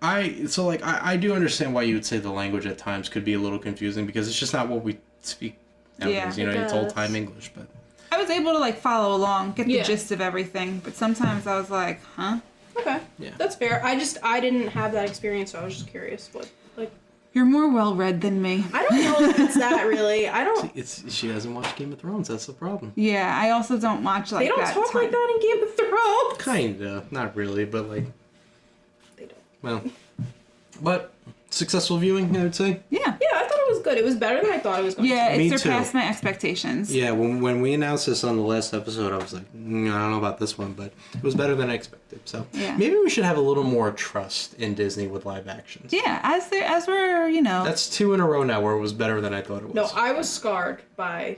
I do understand why you would say the language at times could be a little confusing because it's just not what we speak nowadays. Yeah, It's old-time English, but... I was able to like follow along, get the Yeah. gist of everything, but sometimes I was like, huh? Okay. Yeah. That's fair. I didn't have that experience, so I was just curious what like. You're more well read than me. I don't know if it's that really. I don't. She hasn't watched Game of Thrones. That's the problem. Yeah, I also don't watch like They don't that. talk like that in Game of Thrones. Kinda, not really, but like, They don't. well, but successful viewing, I would say. Yeah. Yeah, I thought it was good. It was better than I thought it was going to. Yeah, Me it too. surpassed my expectations. Yeah, when we announced this on the last episode, I was like, I don't know about this one, but it was better than I expected. So Yeah. maybe we should have a little more trust in Disney with live actions. Yeah, as we're, That's 2 in a row now where it was better than I thought it was. No, I was scarred by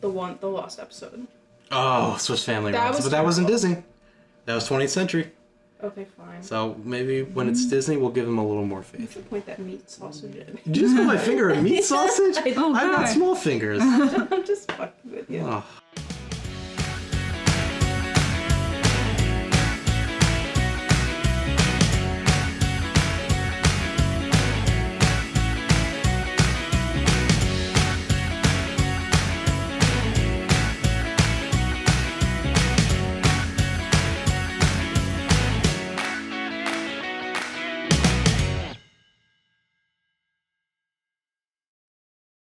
the lost episode. Oh, Swiss Family That Robinson, was but that wasn't terrible. Disney. That was 20th Century. Okay, fine. So maybe when it's Disney, we'll give them a little more faith. You should point that meat sausage in. Did you just put my finger at meat sausage? Oh, I've got God. small fingers. I'm just fucking with you. Oh.